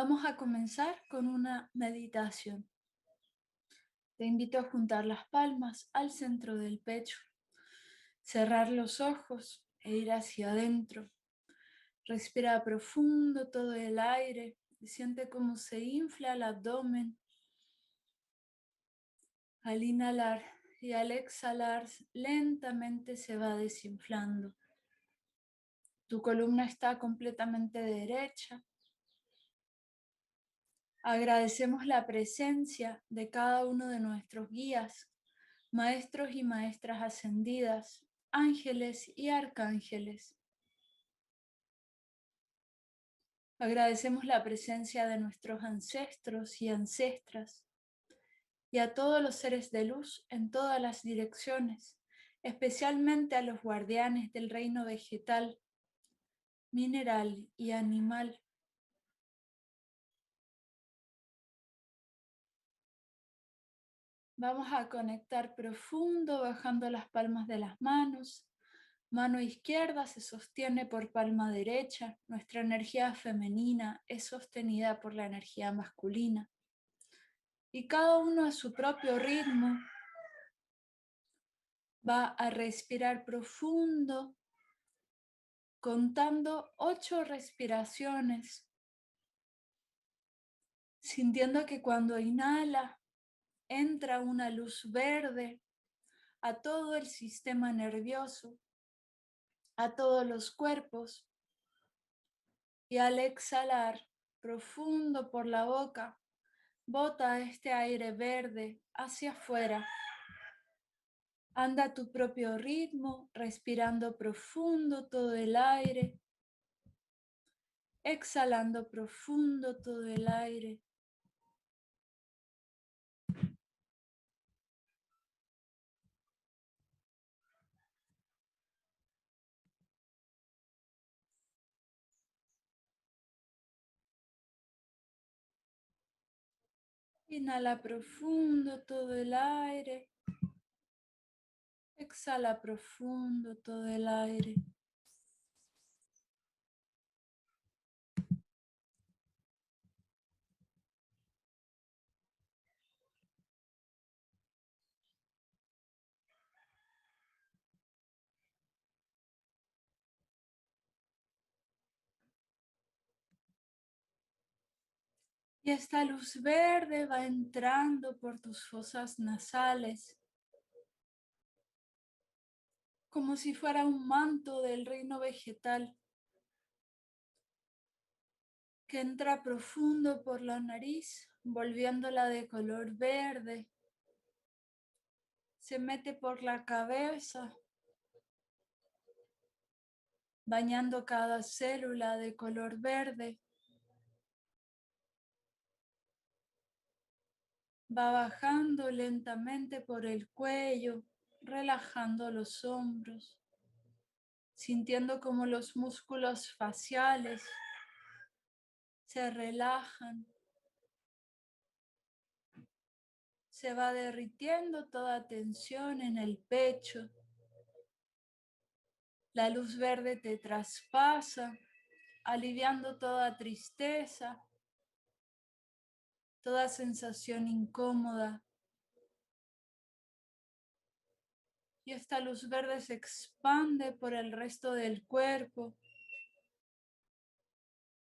Vamos a comenzar con una meditación. Te invito a juntar las palmas al centro del pecho, cerrar los ojos e ir hacia adentro. Respira profundo todo el aire y siente cómo se infla el abdomen. Al inhalar y al exhalar, lentamente se va desinflando. Tu columna está completamente derecha. Agradecemos la presencia de cada uno de nuestros guías, maestros y maestras ascendidas, ángeles y arcángeles. Agradecemos la presencia de nuestros ancestros y ancestras y a todos los seres de luz en todas las direcciones, especialmente a los guardianes del reino vegetal, mineral y animal. Vamos a conectar profundo bajando las palmas de las manos. Mano izquierda se sostiene por palma derecha. Nuestra energía femenina es sostenida por la energía masculina. Y cada uno a su propio ritmo va a respirar profundo, contando 8 respiraciones, sintiendo que cuando inhala entra una luz verde a todo el sistema nervioso, a todos los cuerpos, y al exhalar profundo por la boca, bota este aire verde hacia afuera. Anda a tu propio ritmo, respirando profundo todo el aire, exhalando profundo todo el aire. Inhala profundo todo el aire. Exhala profundo todo el aire. Y esta luz verde va entrando por tus fosas nasales, como si fuera un manto del reino vegetal, que entra profundo por la nariz, volviéndola de color verde. Se mete por la cabeza, bañando cada célula de color verde. Va bajando lentamente por el cuello, relajando los hombros, sintiendo como los músculos faciales se relajan. Se va derritiendo toda tensión en el pecho. La luz verde te traspasa, aliviando toda tristeza, toda sensación incómoda. Y esta luz verde se expande por el resto del cuerpo,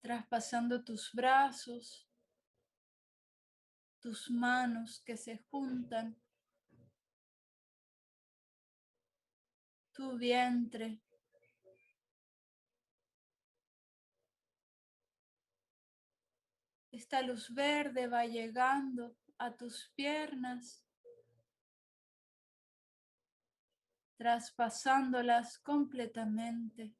traspasando tus brazos, tus manos que se juntan, tu vientre. Esta luz verde va llegando a tus piernas, traspasándolas completamente.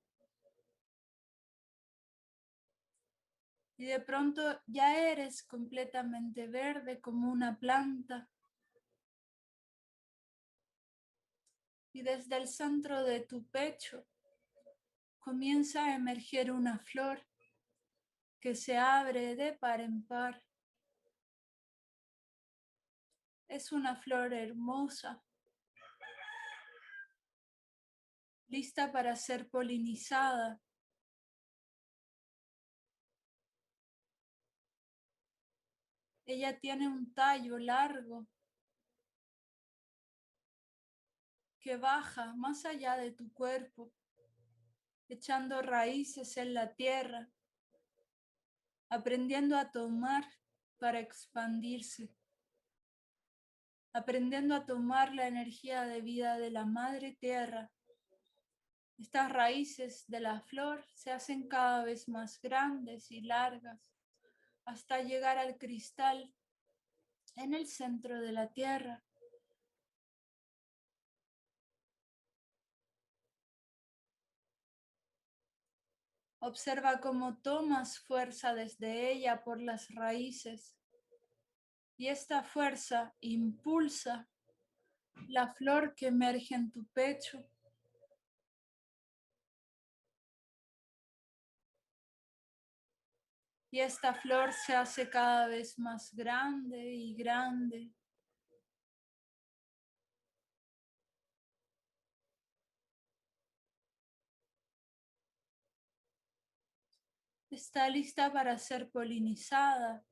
Y de pronto ya eres completamente verde como una planta. Y desde el centro de tu pecho comienza a emerger una flor que se abre de par en par. Es una flor hermosa, lista para ser polinizada. Ella tiene un tallo largo que baja más allá de tu cuerpo, echando raíces en la tierra, aprendiendo a tomar para expandirse, aprendiendo a tomar la energía de vida de la madre tierra. Estas raíces de la flor se hacen cada vez más grandes y largas hasta llegar al cristal en el centro de la tierra. Observa cómo tomas fuerza desde ella por las raíces y esta fuerza impulsa la flor que emerge en tu pecho. Y esta flor se hace cada vez más grande y grande. Está lista para ser polinizada.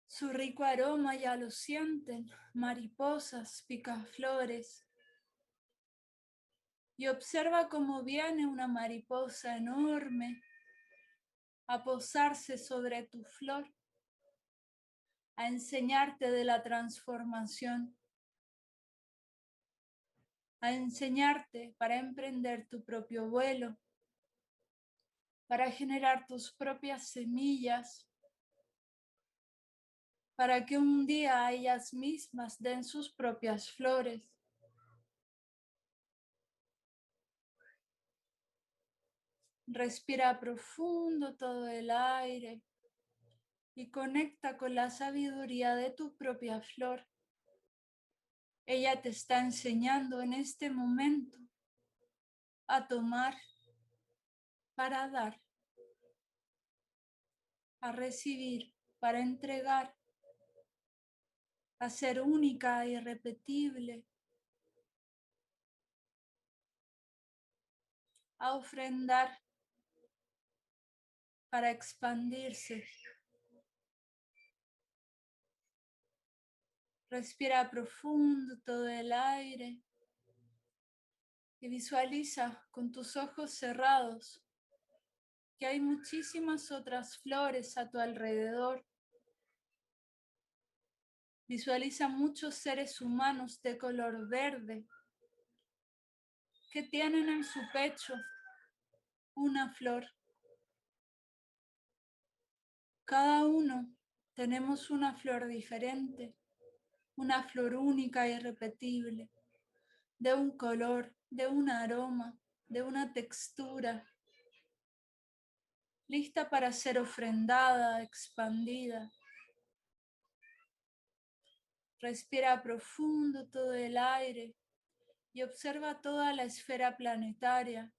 Su rico aroma ya lo sienten mariposas, picaflores. Y observa cómo viene una mariposa enorme a posarse sobre tu flor, a enseñarte de la transformación, a enseñarte para emprender tu propio vuelo, para generar tus propias semillas, para que un día ellas mismas den sus propias flores. Respira profundo todo el aire y conecta con la sabiduría de tu propia flor. Ella te está enseñando en este momento a tomar para dar, a recibir para entregar, a ser única e irrepetible, a ofrendar para expandirse. Respira profundo todo el aire y visualiza con tus ojos cerrados que hay muchísimas otras flores a tu alrededor. Visualiza muchos seres humanos de color verde que tienen en su pecho una flor. Cada uno tenemos una flor diferente, una flor única e irrepetible, de un color, de un aroma, de una textura, lista para ser ofrendada, expandida. Respira profundo todo el aire y observa toda la esfera planetaria.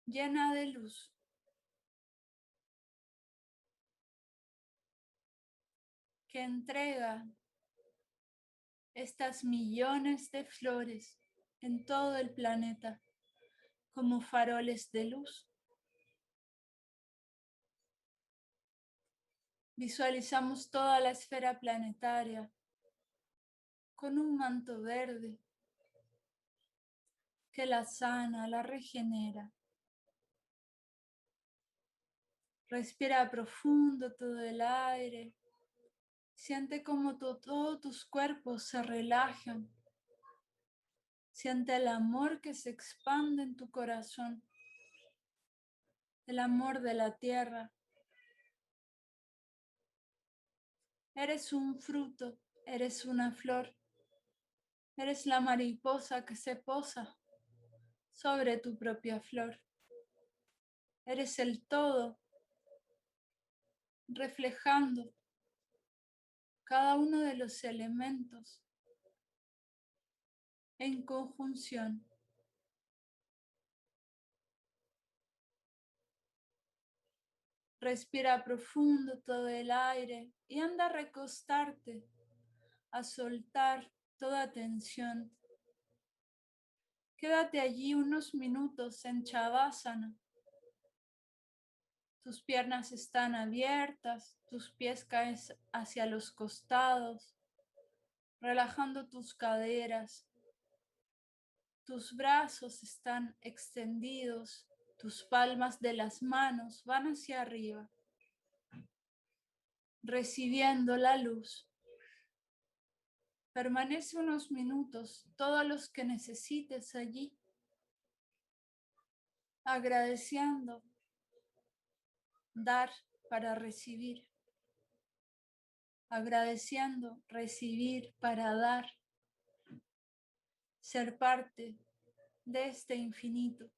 Llena de luz. Que entrega estas millones de flores en todo el planeta como faroles de luz. Visualizamos toda la esfera planetaria con un manto verde que la sana, la regenera. Respira profundo todo el aire. Siente como todos tus cuerpos se relajan. Siente el amor que se expande en tu corazón. El amor de la tierra. Eres un fruto, eres una flor. Eres la mariposa que se posa sobre tu propia flor. Eres el todo, reflejando cada uno de los elementos en conjunción. Respira profundo todo el aire y anda a recostarte, a soltar toda tensión. Quédate allí unos minutos en Shavasana. Tus piernas están abiertas, tus pies caen hacia los costados, relajando tus caderas. Tus brazos están extendidos, tus palmas de las manos van hacia arriba, recibiendo la luz. Permanece unos minutos, todos los que necesites allí, agradeciendo, dar para recibir, agradeciendo, recibir para dar, ser parte de este infinito.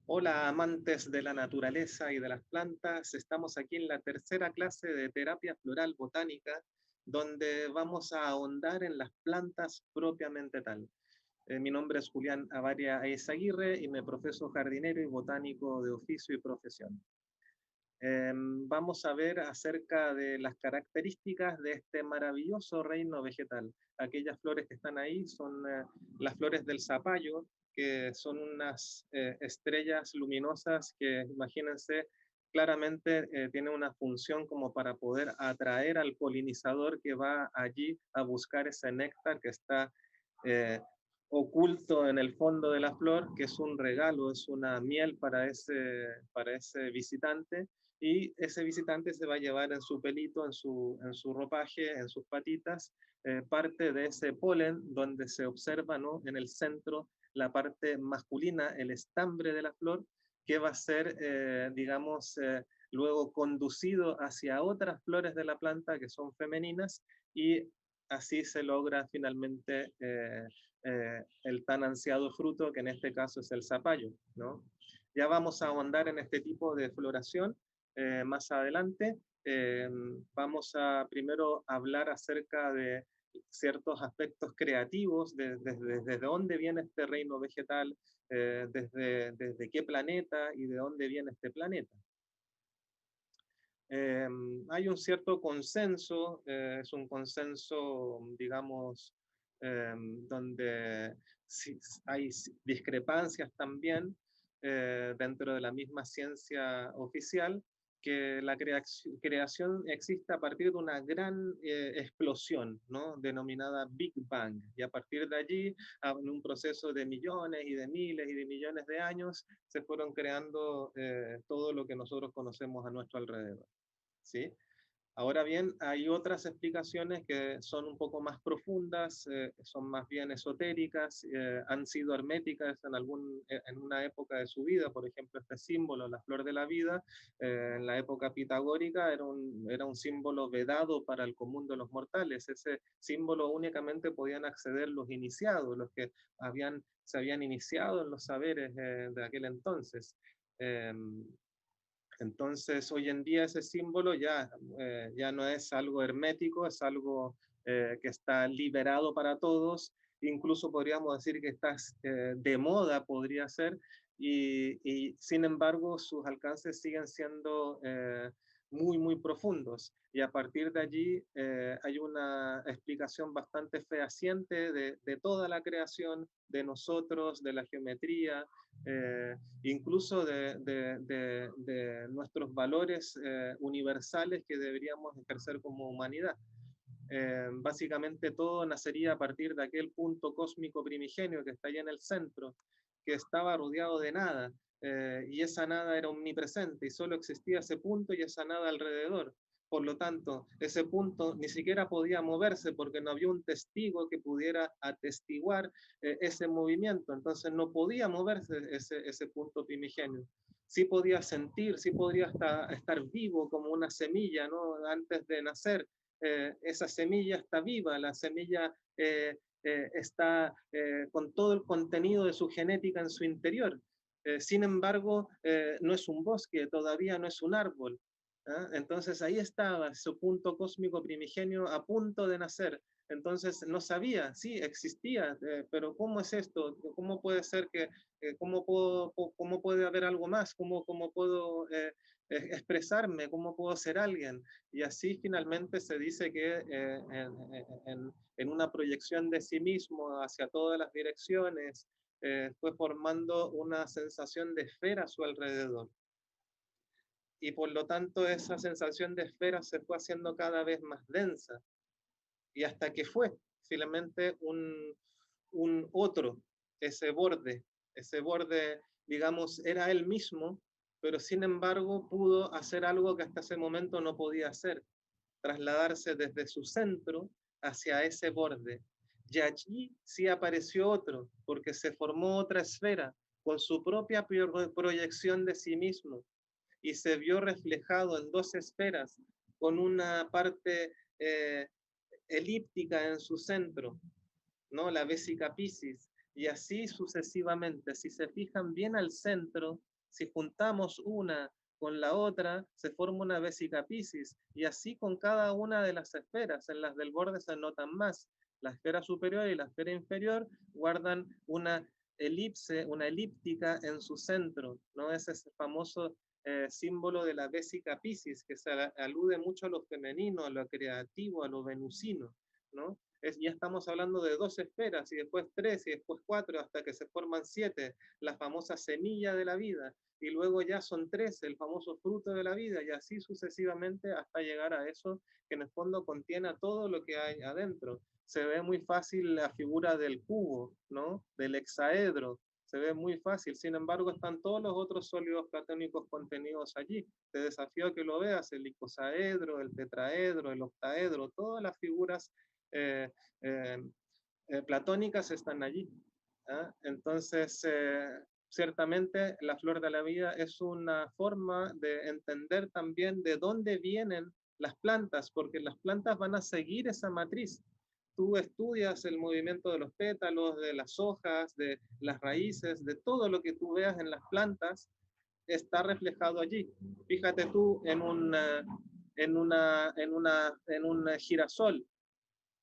Hola amantes de la naturaleza y de las plantas, estamos aquí en la tercera clase de terapia floral botánica, donde vamos a ahondar en las plantas propiamente tal. Mi nombre es Julián Avaria Eizaguirre y me profeso jardinero y botánico de oficio y profesión. Vamos a ver acerca de las características de este maravilloso reino vegetal. Aquellas flores que están ahí son las flores del zapallo, que son unas estrellas luminosas que, imagínense, claramente tienen una función como para poder atraer al polinizador que va allí a buscar ese néctar que está eh, oculto en el fondo de la flor, que es un regalo, es una miel para ese visitante, y ese visitante se va a llevar en su pelito, en su ropaje, en sus patitas, parte de ese polen donde se observa, ¿no?, en el centro la parte masculina, el estambre de la flor, que va a ser, digamos, luego conducido hacia otras flores de la planta que son femeninas, y así se logra finalmente el tan ansiado fruto, que en este caso es el zapallo, ¿no? Ya vamos a ahondar en este tipo de floración más adelante. Vamos a primero hablar acerca de ciertos aspectos creativos, desde dónde viene este reino vegetal, desde qué planeta y de dónde viene este planeta. Hay un cierto consenso, es un consenso, digamos, donde hay discrepancias también dentro de la misma ciencia oficial, que la creación existe a partir de una gran explosión, ¿no?, denominada Big Bang, y a partir de allí, en un proceso de millones y de miles y de millones de años, se fueron creando todo lo que nosotros conocemos a nuestro alrededor, ¿sí? Ahora bien, hay otras explicaciones que son un poco más profundas, son más bien esotéricas, han sido herméticas en una época de su vida. Por ejemplo, este símbolo, la flor de la vida, en la época pitagórica era un símbolo vedado para el común de los mortales. Ese símbolo únicamente podían acceder los iniciados, los que se habían iniciado en los saberes de aquel entonces. Entonces, hoy en día ese símbolo ya no es algo hermético, es algo que está liberado para todos, incluso podríamos decir que está de moda, podría ser, y sin embargo sus alcances siguen siendo muy, muy profundos. Y a partir de allí hay una explicación bastante fehaciente de toda la creación, de nosotros, de la geometría, incluso de nuestros valores universales que deberíamos ejercer como humanidad. Básicamente todo nacería a partir de aquel punto cósmico primigenio que está allá en el centro, que estaba rodeado de nada, y esa nada era omnipresente y solo existía ese punto y esa nada alrededor. Por lo tanto, ese punto ni siquiera podía moverse porque no había un testigo que pudiera atestiguar ese movimiento, entonces no podía moverse ese punto primigenio. Sí podía sentir, sí podría estar vivo como una semilla, ¿no?, antes de nacer. Esa semilla está viva, la semilla está con todo el contenido de su genética en su interior. Sin embargo, no es un bosque, todavía no es un árbol. Entonces ahí estaba su punto cósmico primigenio a punto de nacer, Entonces no sabía, sí, existía, pero ¿cómo es esto? ¿Cómo puede ser que, cómo puede haber algo más? ¿Cómo puedo expresarme? ¿Cómo puedo ser alguien? Y así finalmente se dice que en una proyección de sí mismo hacia todas las direcciones, fue formando una sensación de esfera a su alrededor. Y por lo tanto esa sensación de esfera se fue haciendo cada vez más densa y hasta que fue finalmente un otro, ese borde, digamos, era él mismo, pero sin embargo pudo hacer algo que hasta ese momento no podía hacer, trasladarse desde su centro hacia ese borde. Y allí sí apareció otro, porque se formó otra esfera con su propia proyección de sí mismo y se vio reflejado en dos esferas con una parte elíptica en su centro, ¿no? La vésica Piscis, y así sucesivamente. Si se fijan bien al centro, si juntamos una con la otra, se forma una vésica Piscis, y así con cada una de las esferas, en las del borde se notan más. La esfera superior y la esfera inferior guardan una elipse, una elíptica en su centro, ¿no? Ese es el famoso símbolo de la vésica Piscis, que se alude mucho a lo femenino, a lo creativo, a lo venusino, ¿no? Ya estamos hablando de dos esferas, y después tres, y después cuatro, hasta que se forman siete, la famosa semilla de la vida, y luego ya son tres, el famoso fruto de la vida, y así sucesivamente hasta llegar a eso que en el fondo contiene todo lo que hay adentro. Se ve muy fácil la figura del cubo, ¿no? Del hexaedro, se ve muy fácil, sin embargo están todos los otros sólidos platónicos contenidos allí. Te desafío a que lo veas, el icosaedro, el tetraedro, el octaedro, todas las figuras eh, eh, platónicas están allí. ¿Ah? Entonces, ciertamente la flor de la vida es una forma de entender también de dónde vienen las plantas, porque las plantas van a seguir esa matriz. Tú estudias el movimiento de los pétalos, de las hojas, de las raíces, de todo lo que tú veas en las plantas, está reflejado allí. Fíjate tú en un girasol,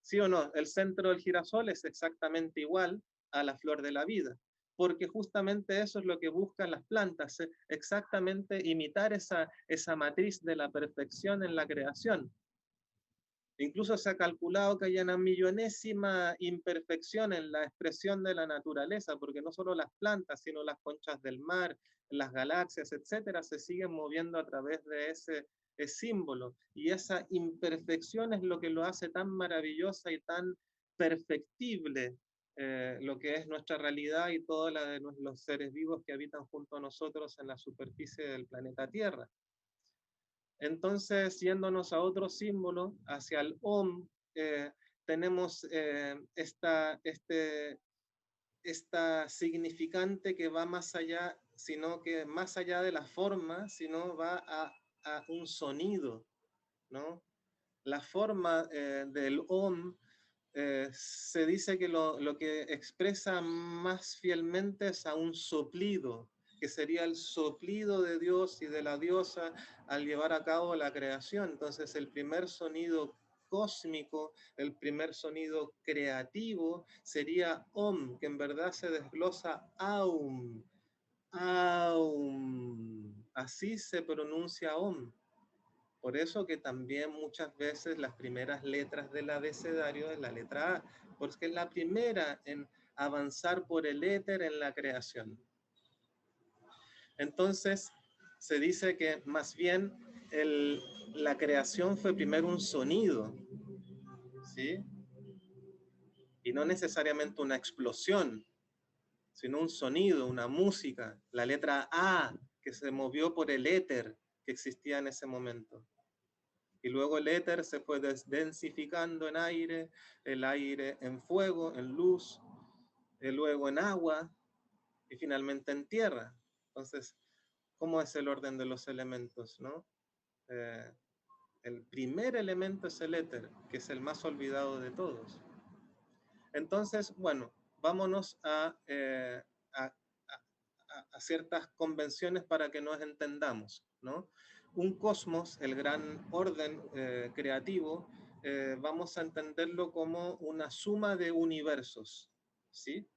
¿sí o no? El centro del girasol es exactamente igual a la flor de la vida, porque justamente eso es lo que buscan las plantas, exactamente imitar esa matriz de la perfección en la creación. Incluso se ha calculado que hay una millonésima imperfección en la expresión de la naturaleza, porque no solo las plantas, sino las conchas del mar, las galaxias, etcétera, se siguen moviendo a través de ese símbolo. Y esa imperfección es lo que lo hace tan maravillosa y tan perfectible, lo que es nuestra realidad y toda la de los seres vivos que habitan junto a nosotros en la superficie del planeta Tierra. Entonces, yéndonos a otro símbolo, hacia el Om, tenemos esta significante que va más allá, sino que más allá de la forma, sino va a un sonido, ¿no? La forma del Om se dice que lo que expresa más fielmente es a un soplido, que sería el soplido de Dios y de la diosa al llevar a cabo la creación. Entonces el primer sonido cósmico, el primer sonido creativo sería Om, que en verdad se desglosa Aum, Aum. Así se pronuncia Om. Por eso que también muchas veces las primeras letras del abecedario es la letra A, porque es la primera en avanzar por el éter en la creación. Entonces, se dice que más bien la creación fue primero un sonido, ¿sí? Y no necesariamente una explosión, sino un sonido, una música, la letra A que se movió por el éter que existía en ese momento. Y luego el éter se fue densificando en aire, el aire en fuego, en luz, y luego en agua y finalmente en tierra. Entonces, ¿cómo es el orden de los elementos, no? El primer elemento es el éter, que es el más olvidado de todos. Entonces, bueno, vámonos a ciertas convenciones para que nos entendamos, ¿no? Un cosmos, el gran orden creativo, vamos a entenderlo como una suma de universos, ¿sí?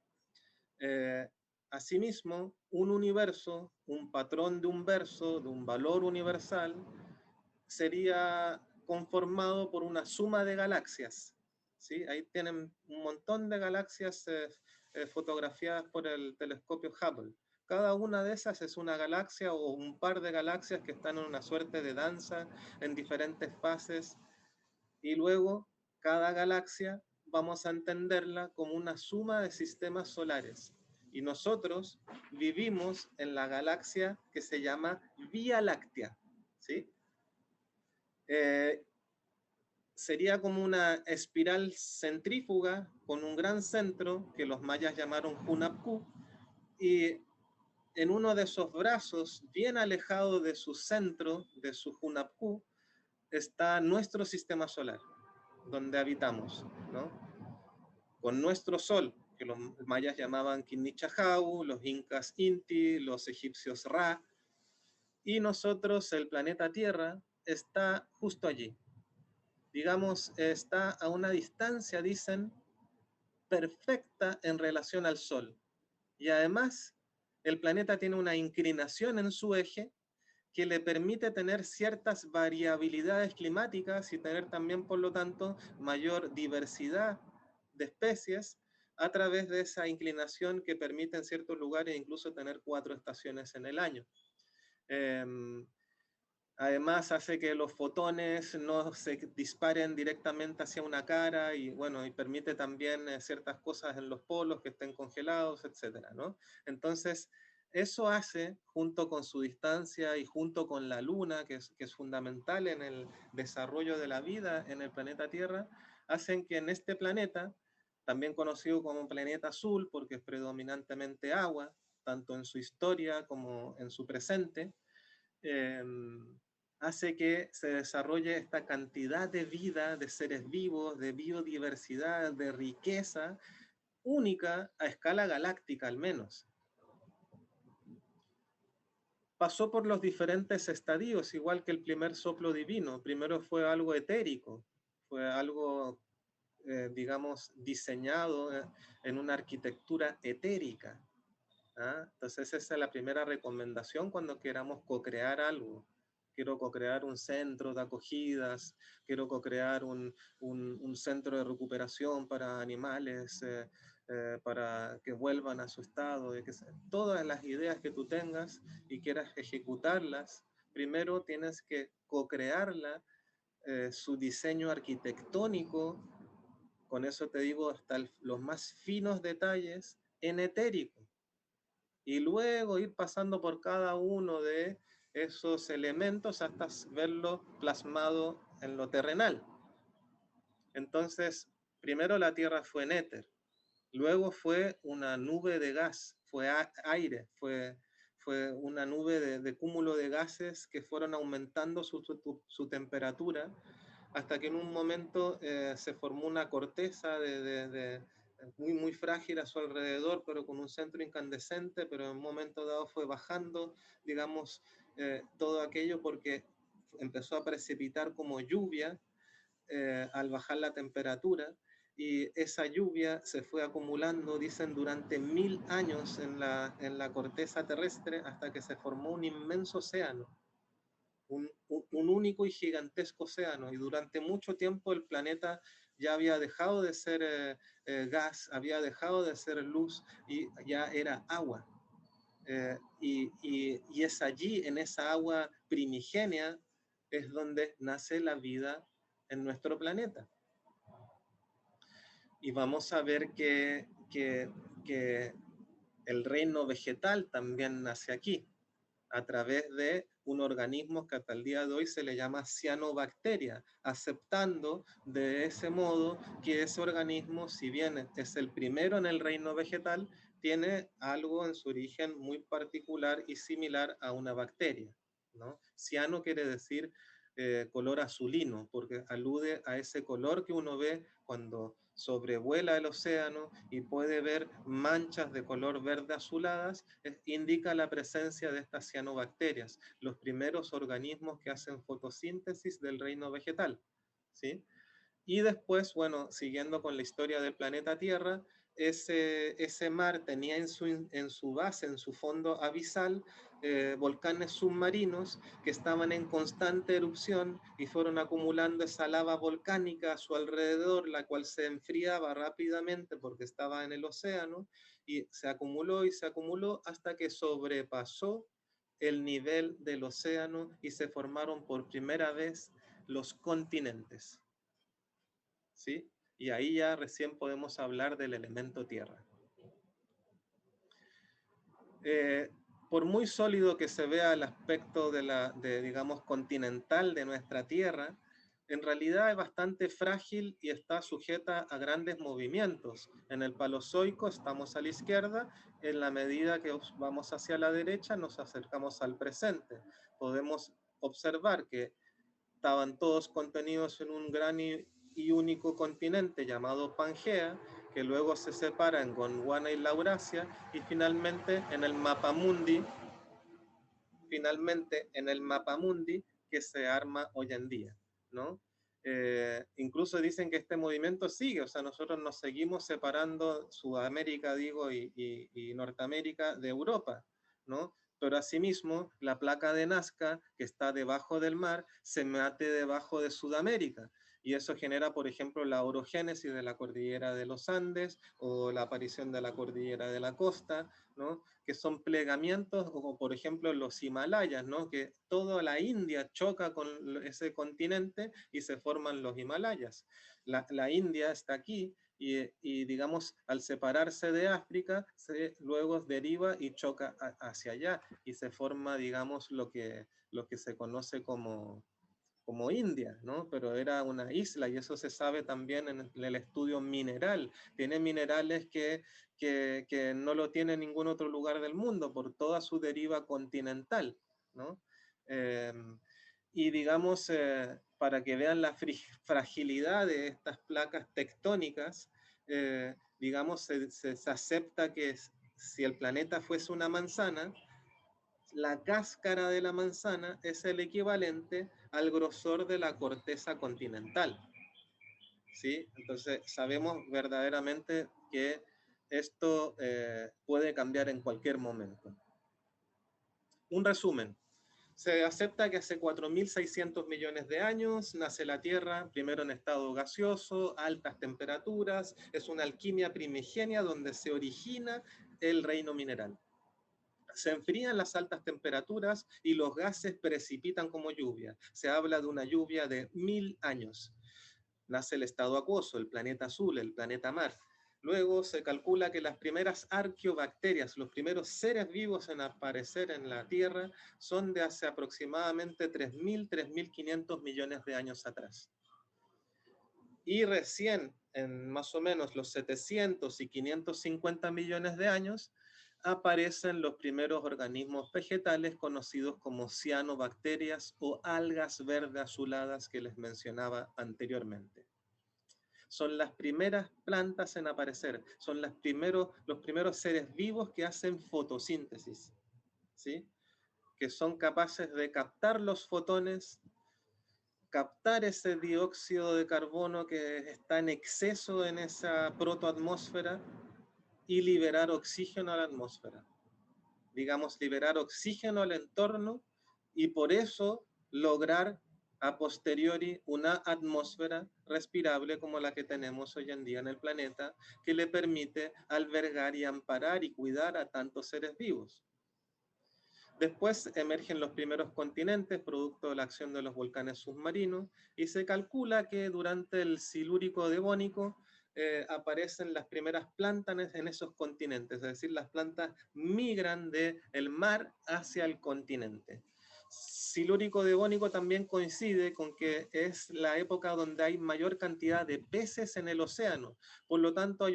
Eh, Asimismo, un universo, un patrón de un verso, de un valor universal, sería conformado por una suma de galaxias, ¿sí? Ahí tienen un montón de galaxias fotografiadas por el telescopio Hubble. Cada una de esas es una galaxia o un par de galaxias que están en una suerte de danza en diferentes fases, y luego cada galaxia vamos a entenderla como una suma de sistemas solares. Y nosotros vivimos en la galaxia que se llama Vía Láctea, ¿sí? Eh, Sería como una espiral centrífuga con un gran centro que los mayas llamaron Hunapku, y en uno de esos brazos, bien alejado de su centro, de su Hunapku, está nuestro sistema solar, donde habitamos, ¿no? Con nuestro sol, que los mayas llamaban Quinichahau, los incas Inti, los egipcios Ra, y nosotros, el planeta Tierra, está justo allí. Digamos, está a una distancia, dicen, perfecta en relación al Sol. Y además, el planeta tiene una inclinación en su eje que le permite tener ciertas variabilidades climáticas y tener también, por lo tanto, mayor diversidad de especies a través de esa inclinación que permite en ciertos lugares incluso tener 4 estaciones en el año. Eh, Además hace que los fotones no se disparen directamente hacia una cara y bueno, y permite también ciertas cosas en los polos que estén congelados, etcétera, ¿no? Entonces, eso hace, junto con su distancia y junto con la luna, que es fundamental en el desarrollo de la vida en el planeta Tierra, hacen que en este planeta, también conocido como planeta azul, porque es predominantemente agua, tanto en su historia como en su presente, eh, hace que se desarrolle esta cantidad de vida, de seres vivos, de biodiversidad, de riqueza única a escala galáctica al menos. Pasó por los diferentes estadios, igual que el primer soplo divino. Primero fue algo etérico, fue algo, digamos, diseñado en una arquitectura etérica. ¿Ah? Entonces esa es la primera recomendación cuando queramos co-crear algo. Quiero co-crear un centro de acogidas, quiero co-crear un centro de recuperación para animales, para que vuelvan a su estado, de que todas las ideas que tú tengas y quieras ejecutarlas, primero tienes que co-crearla, su diseño arquitectónico, con eso te digo hasta los más finos detalles, en etérico, y luego ir pasando por cada uno de esos elementos hasta verlo plasmado en lo terrenal. Entonces, primero la Tierra fue en éter, luego fue una nube de gas, fue aire, fue una nube de cúmulo de gases que fueron aumentando su temperatura hasta que en un momento se formó una corteza muy, muy frágil a su alrededor, pero con un centro incandescente, pero en un momento dado fue bajando, digamos, todo aquello porque empezó a precipitar como lluvia al bajar la temperatura, y esa lluvia se fue acumulando, dicen, durante 1000 años en la corteza terrestre hasta que se formó un inmenso océano, un único y gigantesco océano, y durante mucho tiempo el planeta ya había dejado de ser gas, había dejado de ser luz y ya era agua. Y es allí, en esa agua primigenia, es donde nace la vida en nuestro planeta. Y vamos a ver que el reino vegetal también nace aquí, a través de un organismo que hasta el día de hoy se le llama cianobacteria, aceptando de ese modo que ese organismo, si bien es el primero en el reino vegetal, tiene algo en su origen muy particular y similar a una bacteria, ¿no? Ciano quiere decir color azulino, porque alude a ese color que uno ve cuando sobrevuela el océano y puede ver manchas de color verde azuladas, indica la presencia de estas cianobacterias, los primeros organismos que hacen fotosíntesis del reino vegetal, ¿sí? Y después, bueno, siguiendo con la historia del planeta Tierra, ese mar tenía en su base, en su fondo abisal, volcanes submarinos que estaban en constante erupción y fueron acumulando esa lava volcánica a su alrededor, la cual se enfriaba rápidamente porque estaba en el océano, y se acumuló hasta que sobrepasó el nivel del océano y se formaron por primera vez los continentes. ¿Sí? Y ahí ya recién podemos hablar del elemento tierra. Eh, por muy sólido que se vea el aspecto digamos, continental de nuestra Tierra, en realidad es bastante frágil y está sujeta a grandes movimientos. En el Paleozoico estamos a la izquierda, en la medida que vamos hacia la derecha nos acercamos al presente. Podemos observar que estaban todos contenidos en un gran y único continente llamado Pangea, que luego se separa en Gondwana y Laurasia, y finalmente en el mapamundi que se arma hoy en día, ¿no? Incluso dicen que este movimiento sigue, o sea, nosotros nos seguimos separando Sudamérica, digo, y Norteamérica de Europa, ¿no? Pero asimismo, la placa de Nazca, que está debajo del mar, se mete debajo de Sudamérica. Y eso genera, por ejemplo, la orogénesis de la cordillera de los Andes o la aparición de la cordillera de la costa, ¿no? Que son plegamientos, como por ejemplo los Himalayas, ¿no? Que toda la India choca con ese continente y se forman los Himalayas. La India está aquí y, digamos, al separarse de África, luego deriva y choca hacia allá y se forma, digamos, lo que se conoce como India, ¿no? Pero era una isla y eso se sabe también en el estudio mineral. Tiene minerales que no lo tiene ningún otro lugar del mundo por toda su deriva continental, ¿no? Eh, y digamos, para que vean la fragilidad de estas placas tectónicas, digamos, se acepta que si el planeta fuese una manzana, la cáscara de la manzana es el equivalente al grosor de la corteza continental, ¿sí? Entonces sabemos verdaderamente que esto puede cambiar en cualquier momento. Un resumen. Se acepta que hace 4.600 millones de años nace la Tierra, primero en estado gaseoso, altas temperaturas, es una alquimia primigenia donde se origina el reino mineral. Se enfrían las altas temperaturas y los gases precipitan como lluvia. Se habla de una lluvia de 1000 años. Nace el estado acuoso, el planeta azul, el planeta mar. Luego se calcula que las primeras arqueobacterias, los primeros seres vivos en aparecer en la Tierra, son de hace aproximadamente 3.000, 3.500 millones de años atrás. Y recién, en más o menos los 700 y 550 millones de años, aparecen los primeros organismos vegetales conocidos como cianobacterias o algas verde azuladas que les mencionaba anteriormente. Son las primeras plantas en aparecer, son los primeros seres vivos que hacen fotosíntesis, ¿sí? Que son capaces de captar los fotones, captar ese dióxido de carbono que está en exceso en esa protoatmósfera y liberar oxígeno a la atmósfera. Digamos, liberar oxígeno al entorno y por eso lograr a posteriori una atmósfera respirable como la que tenemos hoy en día en el planeta, que le permite albergar y amparar y cuidar a tantos seres vivos. Después emergen los primeros continentes producto de la acción de los volcanes submarinos y se calcula que durante el Silúrico Devónico aparecen las primeras plantas en esos continentes, es decir, las plantas migran del mar hacia el continente. Silúrico Devónico también coincide con que es la época donde hay mayor cantidad de peces en el océano. Por lo tanto,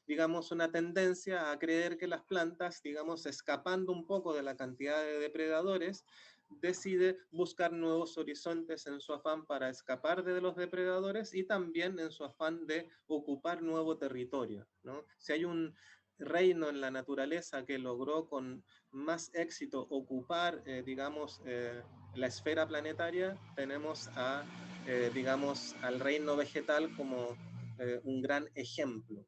digamos, una tendencia a creer que las plantas, digamos, escapando un poco de la cantidad de depredadores, decide buscar nuevos horizontes en su afán para escapar de los depredadores y también en su afán de ocupar nuevo territorio, ¿no? Si hay un reino en la naturaleza que logró con más éxito ocupar, digamos, la esfera planetaria, tenemos a digamos, al reino vegetal como un gran ejemplo.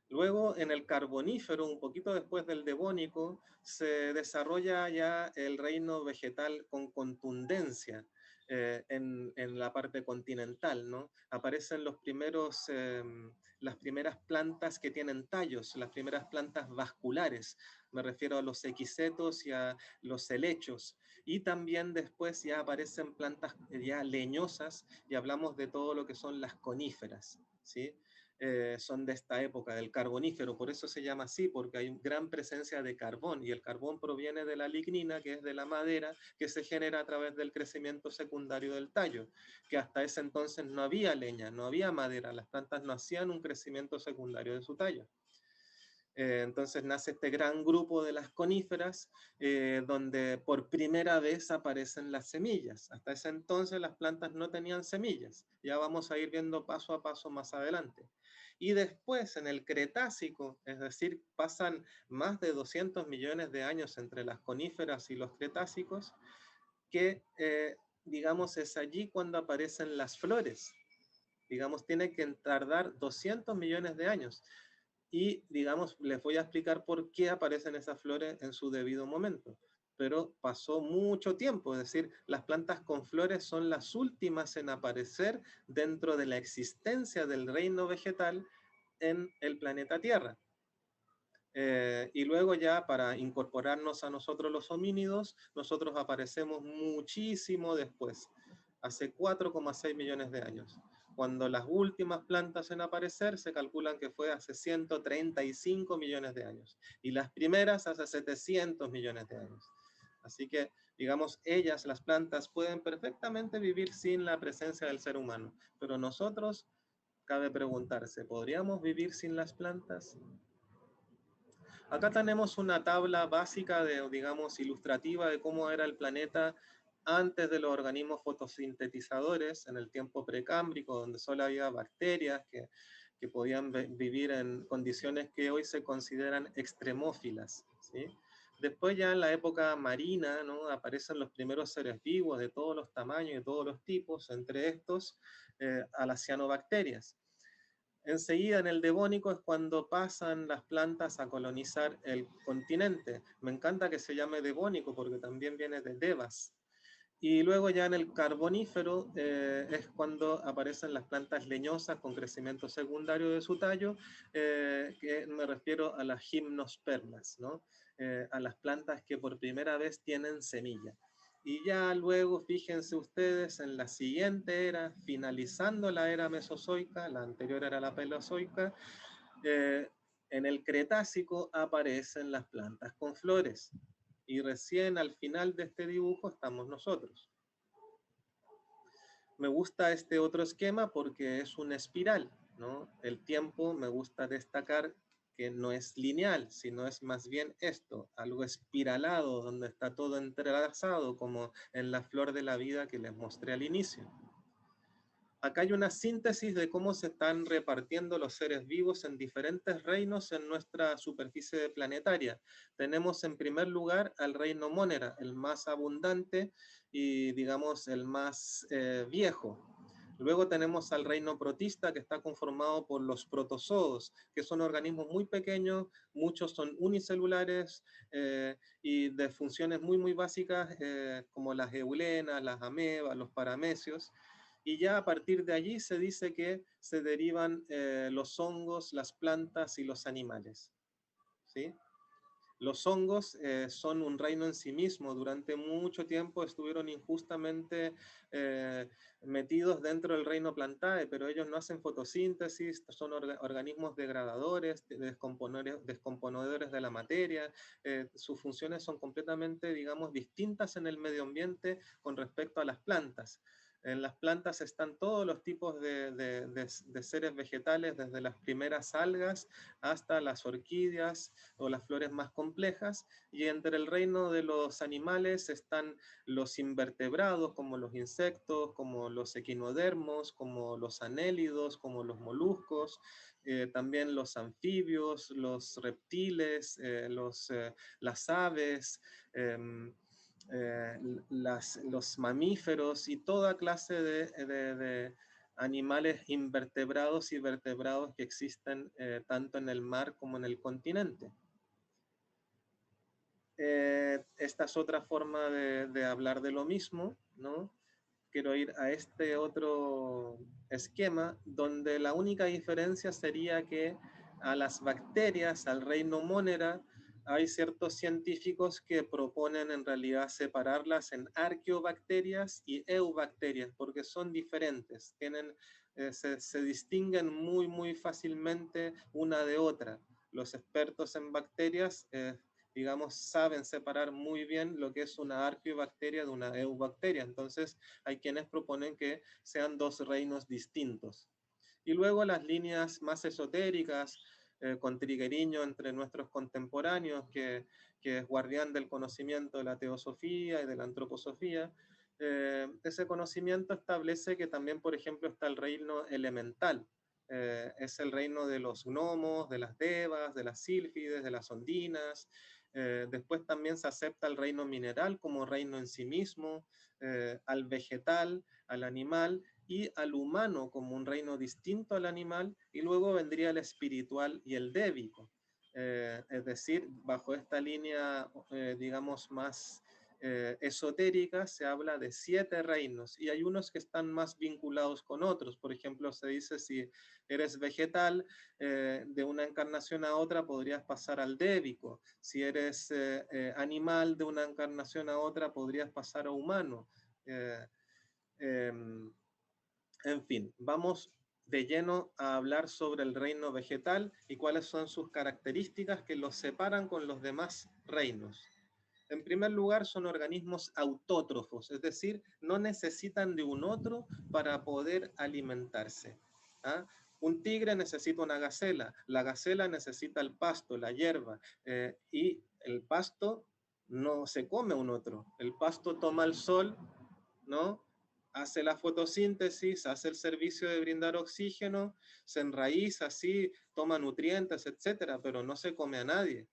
Luego, en el Carbonífero, un poquito después del Devónico, se desarrolla ya el reino vegetal con contundencia en la parte continental, ¿no? Aparecen las primeras plantas que tienen tallos, las primeras plantas vasculares. Me refiero a los equisetos y a los helechos. Y también después ya aparecen plantas ya leñosas y hablamos de todo lo que son las coníferas, ¿sí? Son de esta época, del carbonífero, por eso se llama así, porque hay gran presencia de carbón, y el carbón proviene de la lignina, que es de la madera, que se genera a través del crecimiento secundario del tallo, que hasta ese entonces no había leña, no había madera, las plantas no hacían un crecimiento secundario de su tallo. Entonces nace este gran grupo de las coníferas, donde por primera vez aparecen las semillas. Hasta ese entonces las plantas no tenían semillas. Ya vamos a ir viendo paso a paso más adelante. Y después en el Cretácico, es decir, pasan más de 200 millones de años entre las coníferas y los cretácicos, que digamos es allí cuando aparecen las flores. Digamos, tiene que tardar 200 millones de años. Y, digamos, les voy a explicar por qué aparecen esas flores en su debido momento. Pero pasó mucho tiempo, es decir, las plantas con flores son las últimas en aparecer dentro de la existencia del reino vegetal en el planeta Tierra. Y luego ya para incorporarnos a nosotros los homínidos, nosotros aparecemos muchísimo después, hace 4,6 millones de años. Cuando las últimas plantas en aparecer se calculan que fue hace 135 millones de años y las primeras hace 700 millones de años. Así que, digamos, ellas, las plantas, pueden perfectamente vivir sin la presencia del ser humano, pero nosotros, cabe preguntarse, ¿podríamos vivir sin las plantas? Acá tenemos una tabla básica digamos, ilustrativa de cómo era el planeta antes de los organismos fotosintetizadores, en el tiempo precámbrico, donde solo había bacterias que podían vivir en condiciones que hoy se consideran extremófilas, ¿sí? Después ya en la época marina, ¿no? Aparecen los primeros seres vivos de todos los tamaños y de todos los tipos, entre estos a las cianobacterias. Enseguida en el Devónico es cuando pasan las plantas a colonizar el continente. Me encanta que se llame Devónico porque también viene de Devas. Y luego ya en el Carbonífero es cuando aparecen las plantas leñosas con crecimiento secundario de su tallo, que me refiero a las gimnospermas, ¿no? A las plantas que por primera vez tienen semilla. Y ya luego, fíjense ustedes, en la siguiente era, finalizando la era mesozoica, la anterior era la paleozoica, eh, en el Cretácico aparecen las plantas con flores. Y recién al final de este dibujo estamos nosotros. Me gusta este otro esquema porque es una espiral, ¿no? El tiempo me gusta destacar que no es lineal, sino es más bien esto, algo espiralado, donde está todo entrelazado, como en la flor de la vida que les mostré al inicio. Acá hay una síntesis de cómo se están repartiendo los seres vivos en diferentes reinos en nuestra superficie planetaria. Tenemos en primer lugar al reino Monera, el más abundante y digamos el más viejo. Luego tenemos al reino protista, que está conformado por los protozoos, que son organismos muy pequeños, muchos son unicelulares y de funciones muy básicas, como las eulenas, las amebas, los paramecios. Y ya a partir de allí se dice que se derivan los hongos, las plantas y los animales, ¿sí? Los hongos son un reino en sí mismo. Durante mucho tiempo estuvieron injustamente metidos dentro del reino Plantae, pero ellos no hacen fotosíntesis, son organismos degradadores, descomponedores de la materia. Sus funciones son completamente, digamos, distintas en el medio ambiente con respecto a las plantas. En las plantas están todos los tipos de seres vegetales, desde las primeras algas hasta las orquídeas o las flores más complejas, y entre el reino de los animales están los invertebrados, como los insectos, como los equinodermos, como los anélidos, como los moluscos, también los anfibios, los reptiles, las aves, los mamíferos y toda clase de animales invertebrados y vertebrados que existen tanto en el mar como en el continente. Esta es otra forma de hablar de lo mismo, ¿no? Quiero ir a este otro esquema donde la única diferencia sería que a las bacterias, al reino Monera, hay ciertos científicos que proponen en realidad separarlas en arqueobacterias y eubacterias porque son diferentes, se distinguen muy fácilmente una de otra. Los expertos en bacterias digamos, saben separar muy bien lo que es una arqueobacteria de una eubacteria. Entonces, hay quienes proponen que sean dos reinos distintos. Y luego las líneas más esotéricas, con Trigueriño entre nuestros contemporáneos, que es guardián del conocimiento de la teosofía y de la antroposofía, ese conocimiento establece que también, por ejemplo, está el reino elemental. Es el reino de los gnomos, de las devas, de las sílfides, de las ondinas. Después también se acepta el reino mineral como reino en sí mismo, al vegetal, al animal y al humano como un reino distinto al animal, y luego vendría el espiritual y el débico. Es decir, bajo esta línea, digamos, más esotérica, se habla de 7 reinos, y hay unos que están más vinculados con otros. Por ejemplo, se dice si eres vegetal, de una encarnación a otra podrías pasar al débico. Si eres animal, de una encarnación a otra podrías pasar a humano. En fin, vamos de lleno a hablar sobre el reino vegetal y cuáles son sus características que los separan con los demás reinos. En primer lugar, son organismos autótrofos, es decir, no necesitan de un otro para poder alimentarse. ¿Ah? Un tigre necesita una gacela, la gacela necesita el pasto, la hierba, y el pasto no se come un otro, el pasto toma el sol, ¿no? Hace la fotosíntesis, hace el servicio de brindar oxígeno, se enraiza así, toma nutrientes, etcétera, pero no se come a nadie.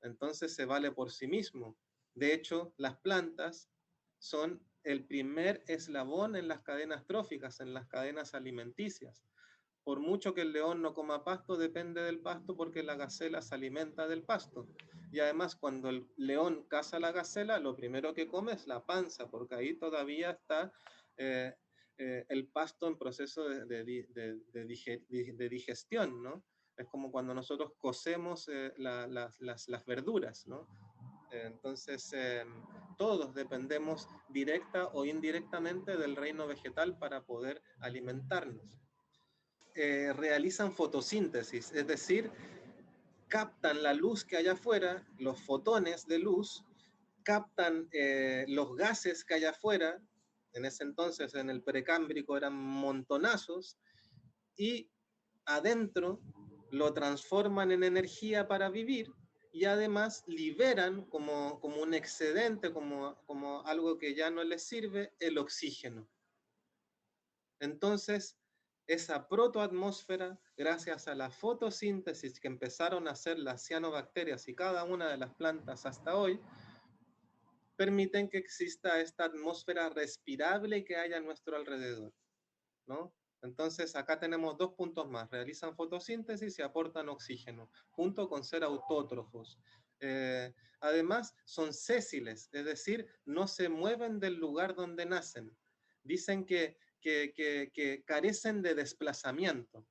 Entonces se vale por sí mismo. De hecho, las plantas son el primer eslabón en las cadenas tróficas, en las cadenas alimenticias. Por mucho que el león no coma pasto, depende del pasto porque la gacela se alimenta del pasto. Y además, cuando el león caza la gacela, lo primero que come es la panza, porque ahí todavía está eh, el pasto en proceso de digestión, ¿no? Es como cuando nosotros cocemos las verduras, ¿no? Entonces, todos dependemos directa o indirectamente del reino vegetal para poder alimentarnos. Realizan fotosíntesis, es decir, captan la luz que hay afuera, los fotones de luz, captan los gases que hay afuera, en ese entonces en el precámbrico eran montonazos, y adentro lo transforman en energía para vivir y además liberan como un excedente, como algo que ya no les sirve, el oxígeno. Entonces, esa protoatmósfera, gracias a la fotosíntesis que empezaron a hacer las cianobacterias y cada una de las plantas hasta hoy, permiten que exista esta atmósfera respirable que haya a nuestro alrededor, ¿no? Entonces, acá tenemos 2 puntos más. Realizan fotosíntesis y aportan oxígeno, junto con ser autótrofos. Además, son sésiles, es decir, no se mueven del lugar donde nacen. Dicen que carecen de desplazamiento.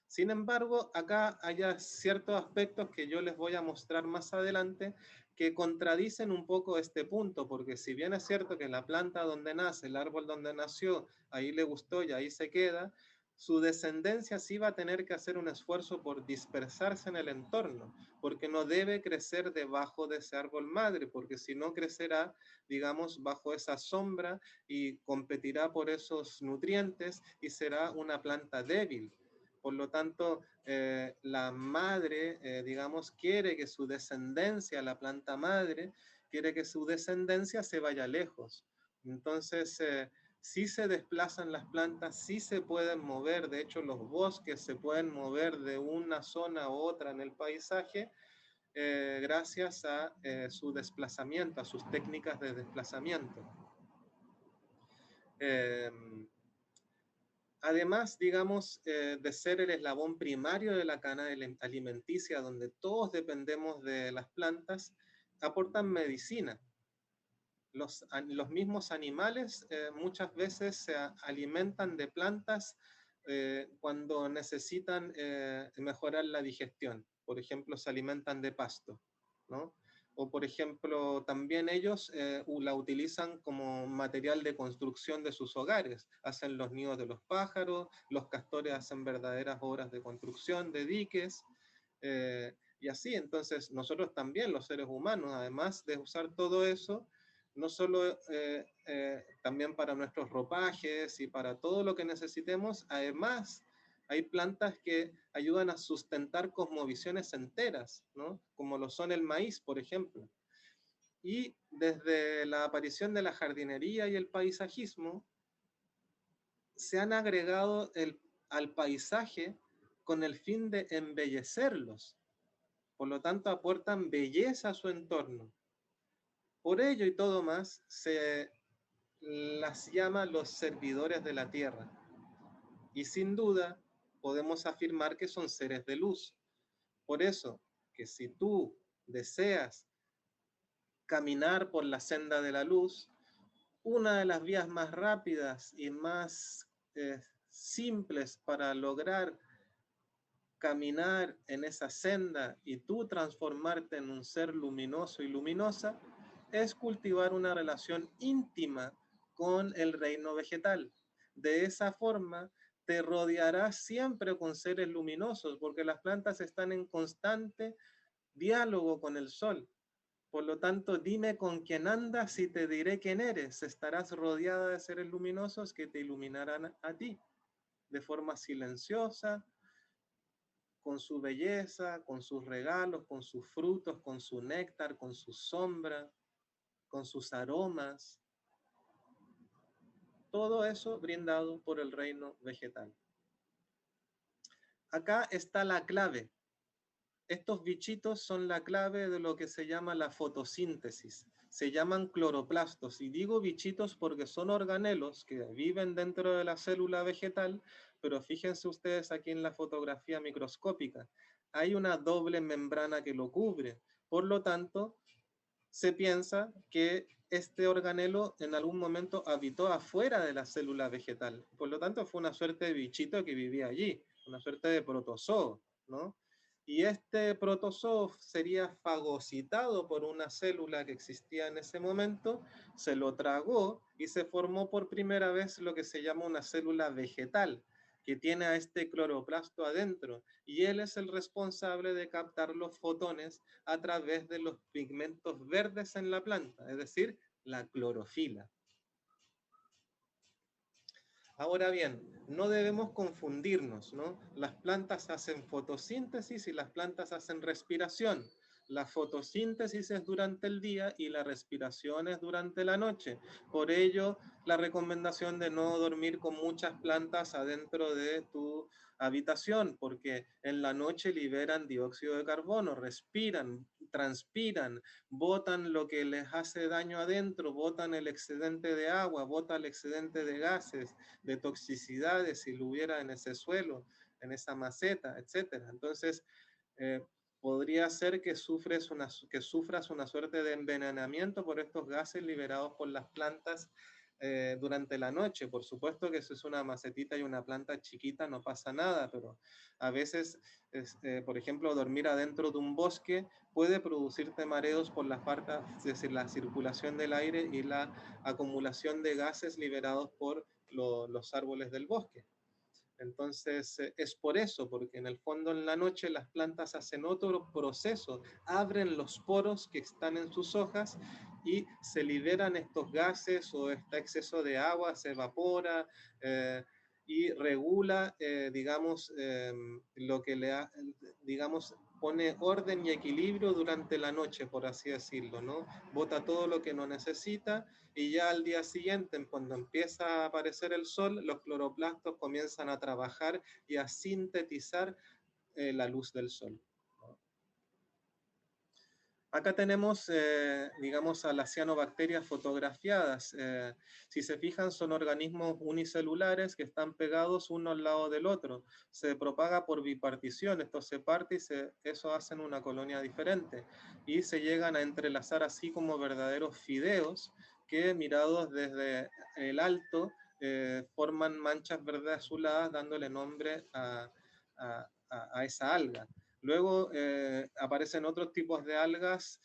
Sin embargo, acá hay ciertos aspectos que yo les voy a mostrar más adelante que contradicen un poco este punto, porque si bien es cierto que la planta donde nace, el árbol donde nació, ahí le gustó y ahí se queda, su descendencia sí va a tener que hacer un esfuerzo por dispersarse en el entorno, porque no debe crecer debajo de ese árbol madre, porque si no crecerá, digamos, bajo esa sombra y competirá por esos nutrientes y será una planta débil. Por lo tanto, la madre, digamos, quiere que su descendencia, la planta madre, quiere que su descendencia se vaya lejos. Entonces, sí se desplazan las plantas, sí se pueden mover, de hecho los bosques se pueden mover de una zona a otra en el paisaje, gracias a su desplazamiento, a sus técnicas de desplazamiento. Además, digamos, de ser el eslabón primario de la cadena alimenticia, donde todos dependemos de las plantas, aportan medicina. Los mismos animales muchas veces se alimentan de plantas cuando necesitan mejorar la digestión. Por ejemplo, se alimentan de pasto, ¿no? O por ejemplo, también ellos la utilizan como material de construcción de sus hogares. Hacen los nidos de los pájaros, los castores hacen verdaderas obras de construcción, de diques, y así. Entonces, nosotros también, los seres humanos, además de usar todo eso, no solo también para nuestros ropajes y para todo lo que necesitemos, además hay plantas que ayudan a sustentar cosmovisiones enteras, ¿no? Como lo son el maíz, por ejemplo. Y desde la aparición de la jardinería y el paisajismo, se han agregado al paisaje con el fin de embellecerlos. Por lo tanto, aportan belleza a su entorno. Por ello y todo más, se las llama los servidores de la tierra. Y sin duda, podemos afirmar que son seres de luz. Por eso, que si tú deseas caminar por la senda de la luz, una de las vías más rápidas y más simples para lograr caminar en esa senda y tú transformarte en un ser luminoso y luminosa es cultivar una relación íntima con el reino vegetal. De esa forma te rodearás siempre con seres luminosos porque las plantas están en constante diálogo con el sol. Por lo tanto, dime con quién andas y te diré quién eres. Estarás rodeada de seres luminosos que te iluminarán a ti de forma silenciosa, con su belleza, con sus regalos, con sus frutos, con su néctar, con su sombra, con sus aromas. Todo eso brindado por el reino vegetal. Acá está la clave. Estos bichitos son la clave de lo que se llama la fotosíntesis. Se llaman cloroplastos. Y digo bichitos porque son organelos que viven dentro de la célula vegetal, pero fíjense ustedes aquí en la fotografía microscópica. Hay una doble membrana que lo cubre. Por lo tanto, se piensa que este organelo en algún momento habitó afuera de la célula vegetal. Por lo tanto, fue una suerte de bichito que vivía allí, una suerte de protozoo, ¿no? Y este protozoo sería fagocitado por una célula que existía en ese momento, se lo tragó y se formó por primera vez lo que se llama una célula vegetal, que tiene a este cloroplasto adentro, y él es el responsable de captar los fotones a través de los pigmentos verdes en la planta, es decir, la clorofila. Ahora bien, no debemos confundirnos, ¿no? Las plantas hacen fotosíntesis y las plantas hacen respiración. La fotosíntesis es durante el día y la respiración es durante la noche. Por ello, la recomendación de no dormir con muchas plantas adentro de tu habitación, porque en la noche liberan dióxido de carbono, respiran, transpiran, botan lo que les hace daño adentro, botan el excedente de agua, botan el excedente de gases, de toxicidades si lo hubiera en ese suelo, en esa maceta, etcétera. Entonces, podría ser que sufras una suerte de envenenamiento por estos gases liberados por las plantas durante la noche. Por supuesto que si es una macetita y una planta chiquita no pasa nada, pero a veces, por ejemplo, dormir adentro de un bosque puede producirte mareos por la falta, es decir, la circulación del aire y la acumulación de gases liberados por los árboles del bosque. Entonces, es por eso, porque en el fondo en la noche las plantas hacen otro proceso, abren los poros que están en sus hojas y se liberan estos gases o este exceso de agua, se evapora y regula, digamos, lo que digamos, pone orden y equilibrio durante la noche, por así decirlo, ¿no? Bota todo lo que no necesita y ya al día siguiente, cuando empieza a aparecer el sol, los cloroplastos comienzan a trabajar y a sintetizar la luz del sol. Acá tenemos, digamos, a las cianobacterias fotografiadas. Si se fijan, son organismos unicelulares que están pegados uno al lado del otro. Se propaga por bipartición, esto se parte y eso hacen una colonia diferente. Y se llegan a entrelazar así como verdaderos fideos que mirados desde el alto forman manchas verdes azuladas dándole nombre a esa alga. Luego aparecen otros tipos de algas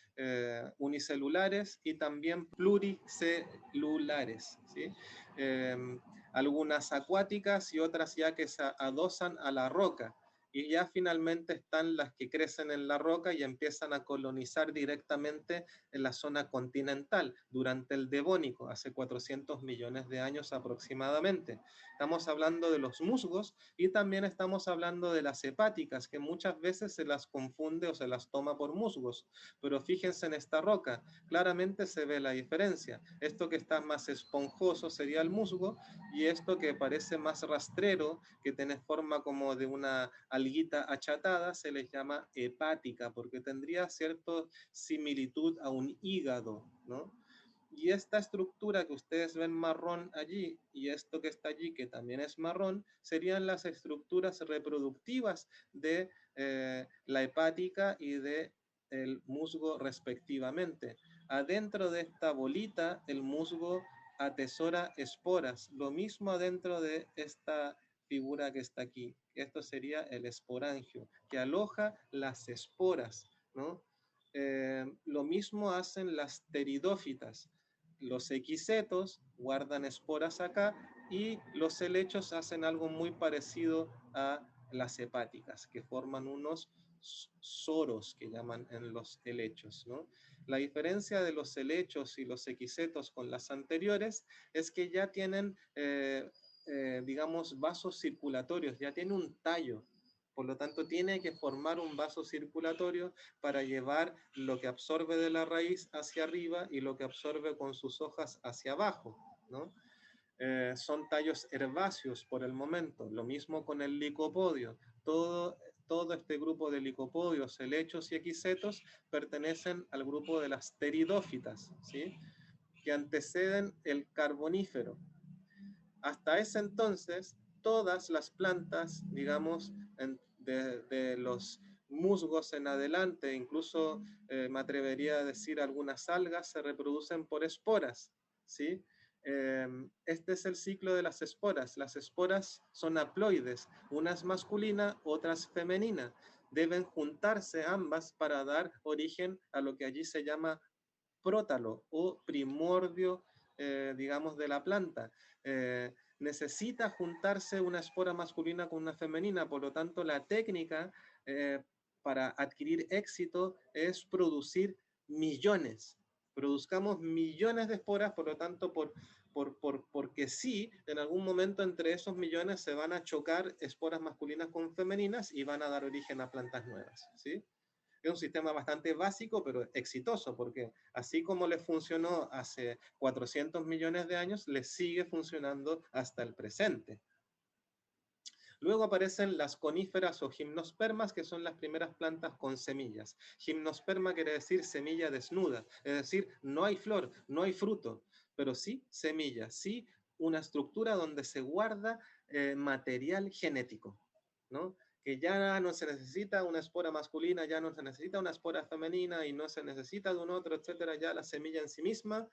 unicelulares y también pluricelulares, ¿sí? Eh, algunas acuáticas y otras ya que se adosan a la roca. Y ya finalmente están las que crecen en la roca y empiezan a colonizar directamente en la zona continental durante el Devónico, hace 400 millones de años aproximadamente. Estamos hablando de los musgos y también estamos hablando de las hepáticas, que muchas veces se las confunde o se las toma por musgos. Pero fíjense en esta roca, claramente se ve la diferencia. Esto que está más esponjoso sería el musgo y esto que parece más rastrero, que tiene forma como de una alguita achatada, se les llama hepática, porque tendría cierta similitud a un hígado, ¿no? Y esta estructura que ustedes ven marrón allí y esto que está allí que también es marrón, serían las estructuras reproductivas de la hepática y de el musgo respectivamente. Adentro de esta bolita el musgo atesora esporas, lo mismo adentro de esta figura que está aquí. Esto sería el esporangio, que aloja las esporas, ¿no? Lo mismo hacen las pteridófitas. Los equisetos guardan esporas acá y los helechos hacen algo muy parecido a las hepáticas, que forman unos soros que llaman en los helechos, ¿no? La diferencia de los helechos y los equisetos con las anteriores es que ya tienen, digamos, vasos circulatorios, ya tiene un tallo. Por lo tanto, tiene que formar un vaso circulatorio para llevar lo que absorbe de la raíz hacia arriba y lo que absorbe con sus hojas hacia abajo, ¿no? Son tallos herbáceos por el momento. Lo mismo con el licopodio. Todo este grupo de licopodios, helechos y equisetos pertenecen al grupo de las pteridófitas, ¿sí? Que anteceden el carbonífero. Hasta ese entonces, todas las plantas, digamos, de los musgos en adelante, incluso me atrevería a decir algunas algas, se reproducen por esporas, ¿sí? Este es el ciclo de las esporas. Las esporas son haploides, una es masculina, otra es femenina. Deben juntarse ambas para dar origen a lo que allí se llama prótalo o primordio, digamos, de la planta. Necesita juntarse una espora masculina con una femenina, por lo tanto la técnica para adquirir éxito es producir millones. Produzcamos millones de esporas, por lo tanto, porque sí, en algún momento entre esos millones se van a chocar esporas masculinas con femeninas y van a dar origen a plantas nuevas, ¿sí? Es un sistema bastante básico, pero exitoso, porque así como les funcionó hace 400 millones de años, les sigue funcionando hasta el presente. Luego aparecen las coníferas o gimnospermas, que son las primeras plantas con semillas. Gimnosperma quiere decir semilla desnuda, es decir, no hay flor, no hay fruto, pero sí semilla, sí una estructura donde se guarda material genético, ¿no? Que ya no se necesita una espora masculina, ya no se necesita una espora femenina y no se necesita de un otro, etcétera. Ya la semilla en sí misma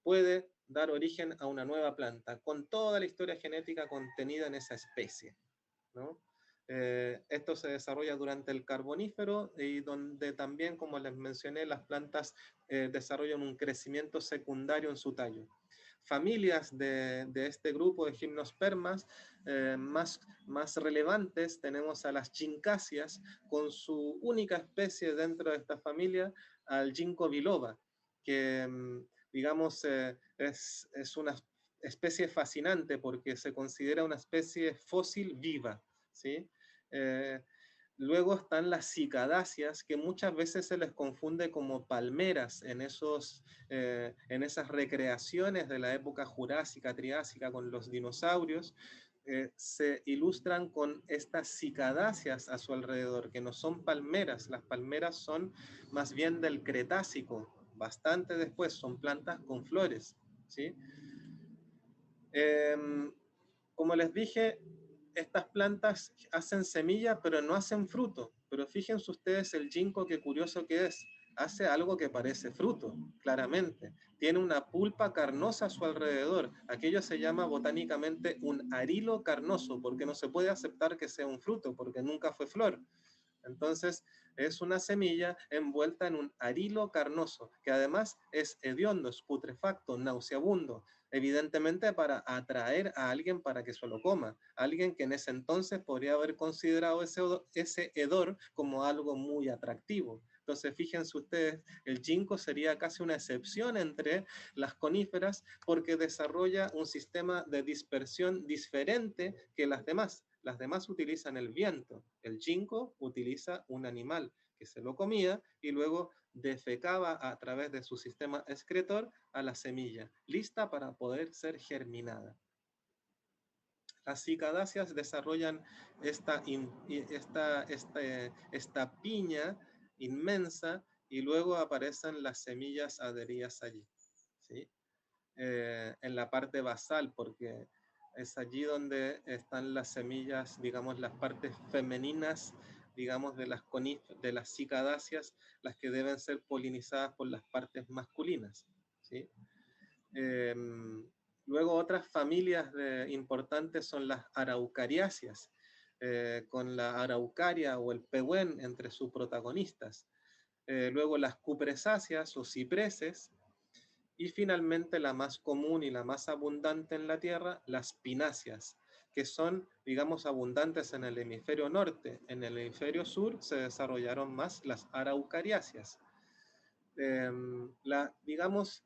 puede dar origen a una nueva planta, con toda la historia genética contenida en esa especie, ¿no? Esto se desarrolla durante el Carbonífero y donde también, como les mencioné, las plantas desarrollan un crecimiento secundario en su tallo. Familias de este grupo de gimnospermas más relevantes tenemos a las gincáceas con su única especie dentro de esta familia, al ginkgo biloba, que digamos es una especie fascinante porque se considera una especie fósil viva, ¿sí? Eh, Luego están las cicadáceas, que muchas veces se les confunde como palmeras en esas recreaciones de la época jurásica, triásica con los dinosaurios. se ilustran con estas cicadáceas a su alrededor, que no son palmeras. Las palmeras son más bien del Cretácico, bastante después, son plantas con flores, ¿sí? Como les dije, estas plantas hacen semilla, pero no hacen fruto. Pero fíjense ustedes el ginkgo, qué curioso que es. Hace algo que parece fruto, claramente. Tiene una pulpa carnosa a su alrededor. Aquello se llama botánicamente un arilo carnoso, porque no se puede aceptar que sea un fruto, porque nunca fue flor. Entonces, es una semilla envuelta en un arilo carnoso, que además es hediondo, es putrefacto, nauseabundo, evidentemente para atraer a alguien para que se lo coma, alguien que en ese entonces podría haber considerado ese hedor como algo muy atractivo. Entonces, fíjense ustedes, el ginkgo sería casi una excepción entre las coníferas porque desarrolla un sistema de dispersión diferente que las demás. Las demás utilizan el viento. El ginkgo utiliza un animal que se lo comía y luego defecaba a través de su sistema excretor a la semilla, lista para poder ser germinada. Las cicadáceas desarrollan esta piña inmensa y luego aparecen las semillas adheridas allí, ¿sí? En la parte basal, porque es allí donde están las semillas, digamos, las partes femeninas, digamos, de las cicadáceas, las que deben ser polinizadas por las partes masculinas, ¿sí? Eh, Luego otras familias importantes son las araucariáceas, con la araucaria o el pehuen entre sus protagonistas. Luego las cupresáceas o cipreses, y finalmente la más común y la más abundante en la Tierra, las pináceas, que son, digamos, abundantes en el hemisferio norte. En el hemisferio sur se desarrollaron más las araucariáceas. Digamos,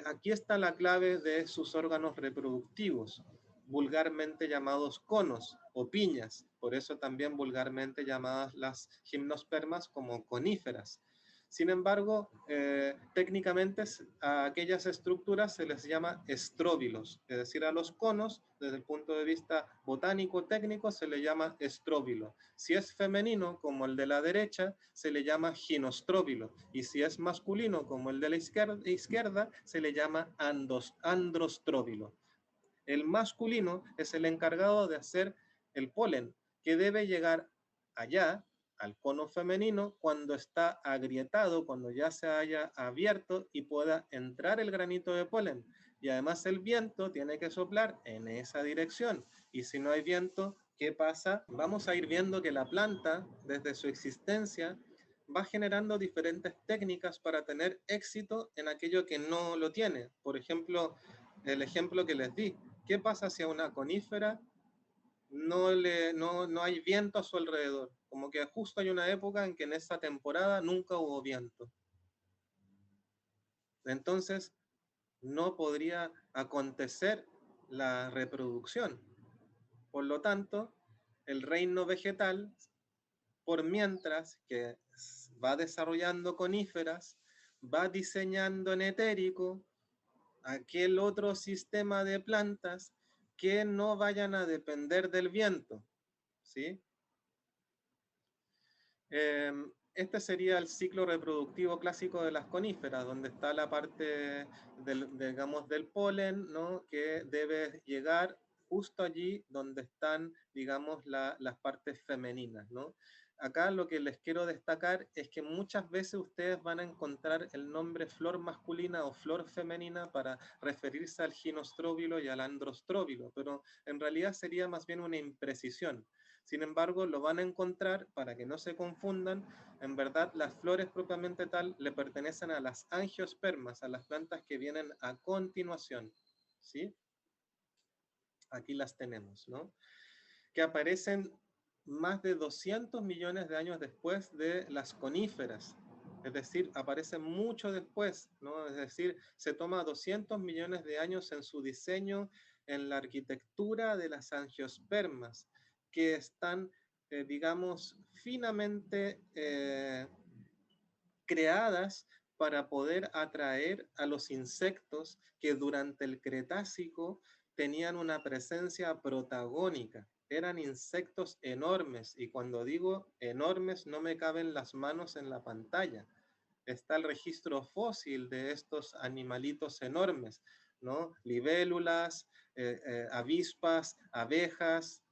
aquí está la clave de sus órganos reproductivos, vulgarmente llamados conos o piñas, por eso también vulgarmente llamadas las gimnospermas como coníferas. Sin embargo, técnicamente a aquellas estructuras se les llama estróbilos, es decir, a los conos, desde el punto de vista botánico técnico, se le llama estróbilo. Si es femenino, como el de la derecha, se le llama ginostróbilo, y si es masculino, como el de la izquierda, se le llama androstróbilo. El masculino es el encargado de hacer el polen, que debe llegar allá, al cono femenino, cuando está agrietado, cuando ya se haya abierto y pueda entrar el granito de polen. Y además el viento tiene que soplar en esa dirección. Y si no hay viento, ¿qué pasa? Vamos a ir viendo que la planta, desde su existencia, va generando diferentes técnicas para tener éxito en aquello que no lo tiene. Por ejemplo, el ejemplo que les di, ¿qué pasa si a una conífera no hay viento a su alrededor? Como que justo hay una época en que en esa temporada nunca hubo viento. Entonces, no podría acontecer la reproducción. Por lo tanto, el reino vegetal, por mientras que va desarrollando coníferas, va diseñando en etérico aquel otro sistema de plantas que no vayan a depender del viento, ¿sí? Este sería el ciclo reproductivo clásico de las coníferas, donde está la parte digamos, del polen, ¿no? Que debe llegar justo allí donde están, digamos, las partes femeninas, ¿no? Acá lo que les quiero destacar es que muchas veces ustedes van a encontrar el nombre flor masculina o flor femenina para referirse al ginostróbilo y al androstróbilo, pero en realidad sería más bien una imprecisión. Sin embargo, lo van a encontrar, para que no se confundan, en verdad las flores propiamente tal le pertenecen a las angiospermas, a las plantas que vienen a continuación, ¿sí? Aquí las tenemos, ¿no? Que aparecen más de 200 millones de años después de las coníferas. Es decir, aparecen mucho después, ¿no? Es decir, se toma 200 millones de años en su diseño, en la arquitectura de las angiospermas, que están, digamos, finamente creadas para poder atraer a los insectos que durante el Cretácico tenían una presencia protagónica. Eran insectos enormes, y cuando digo enormes no me caben las manos en la pantalla. Está el registro fósil de estos animalitos enormes, ¿no? Libélulas, avispas, abejas,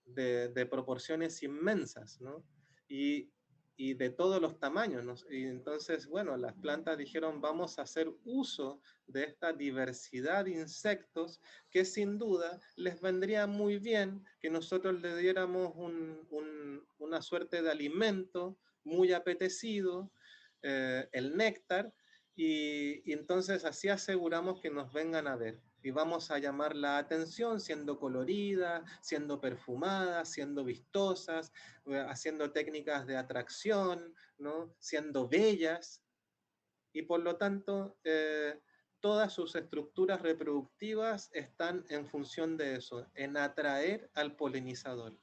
de proporciones inmensas, ¿no? Y, y de todos los tamaños, ¿no? Y entonces, bueno, las plantas dijeron, vamos a hacer uso de esta diversidad de insectos que sin duda les vendría muy bien que nosotros le diéramos una suerte de alimento muy apetecido, el néctar, y entonces así aseguramos que nos vengan a ver y vamos a llamar la atención siendo coloridas, siendo perfumadas, siendo vistosas, haciendo técnicas de atracción, ¿no? Siendo bellas, y por lo tanto todas sus estructuras reproductivas están en función de eso, en atraer al polinizador.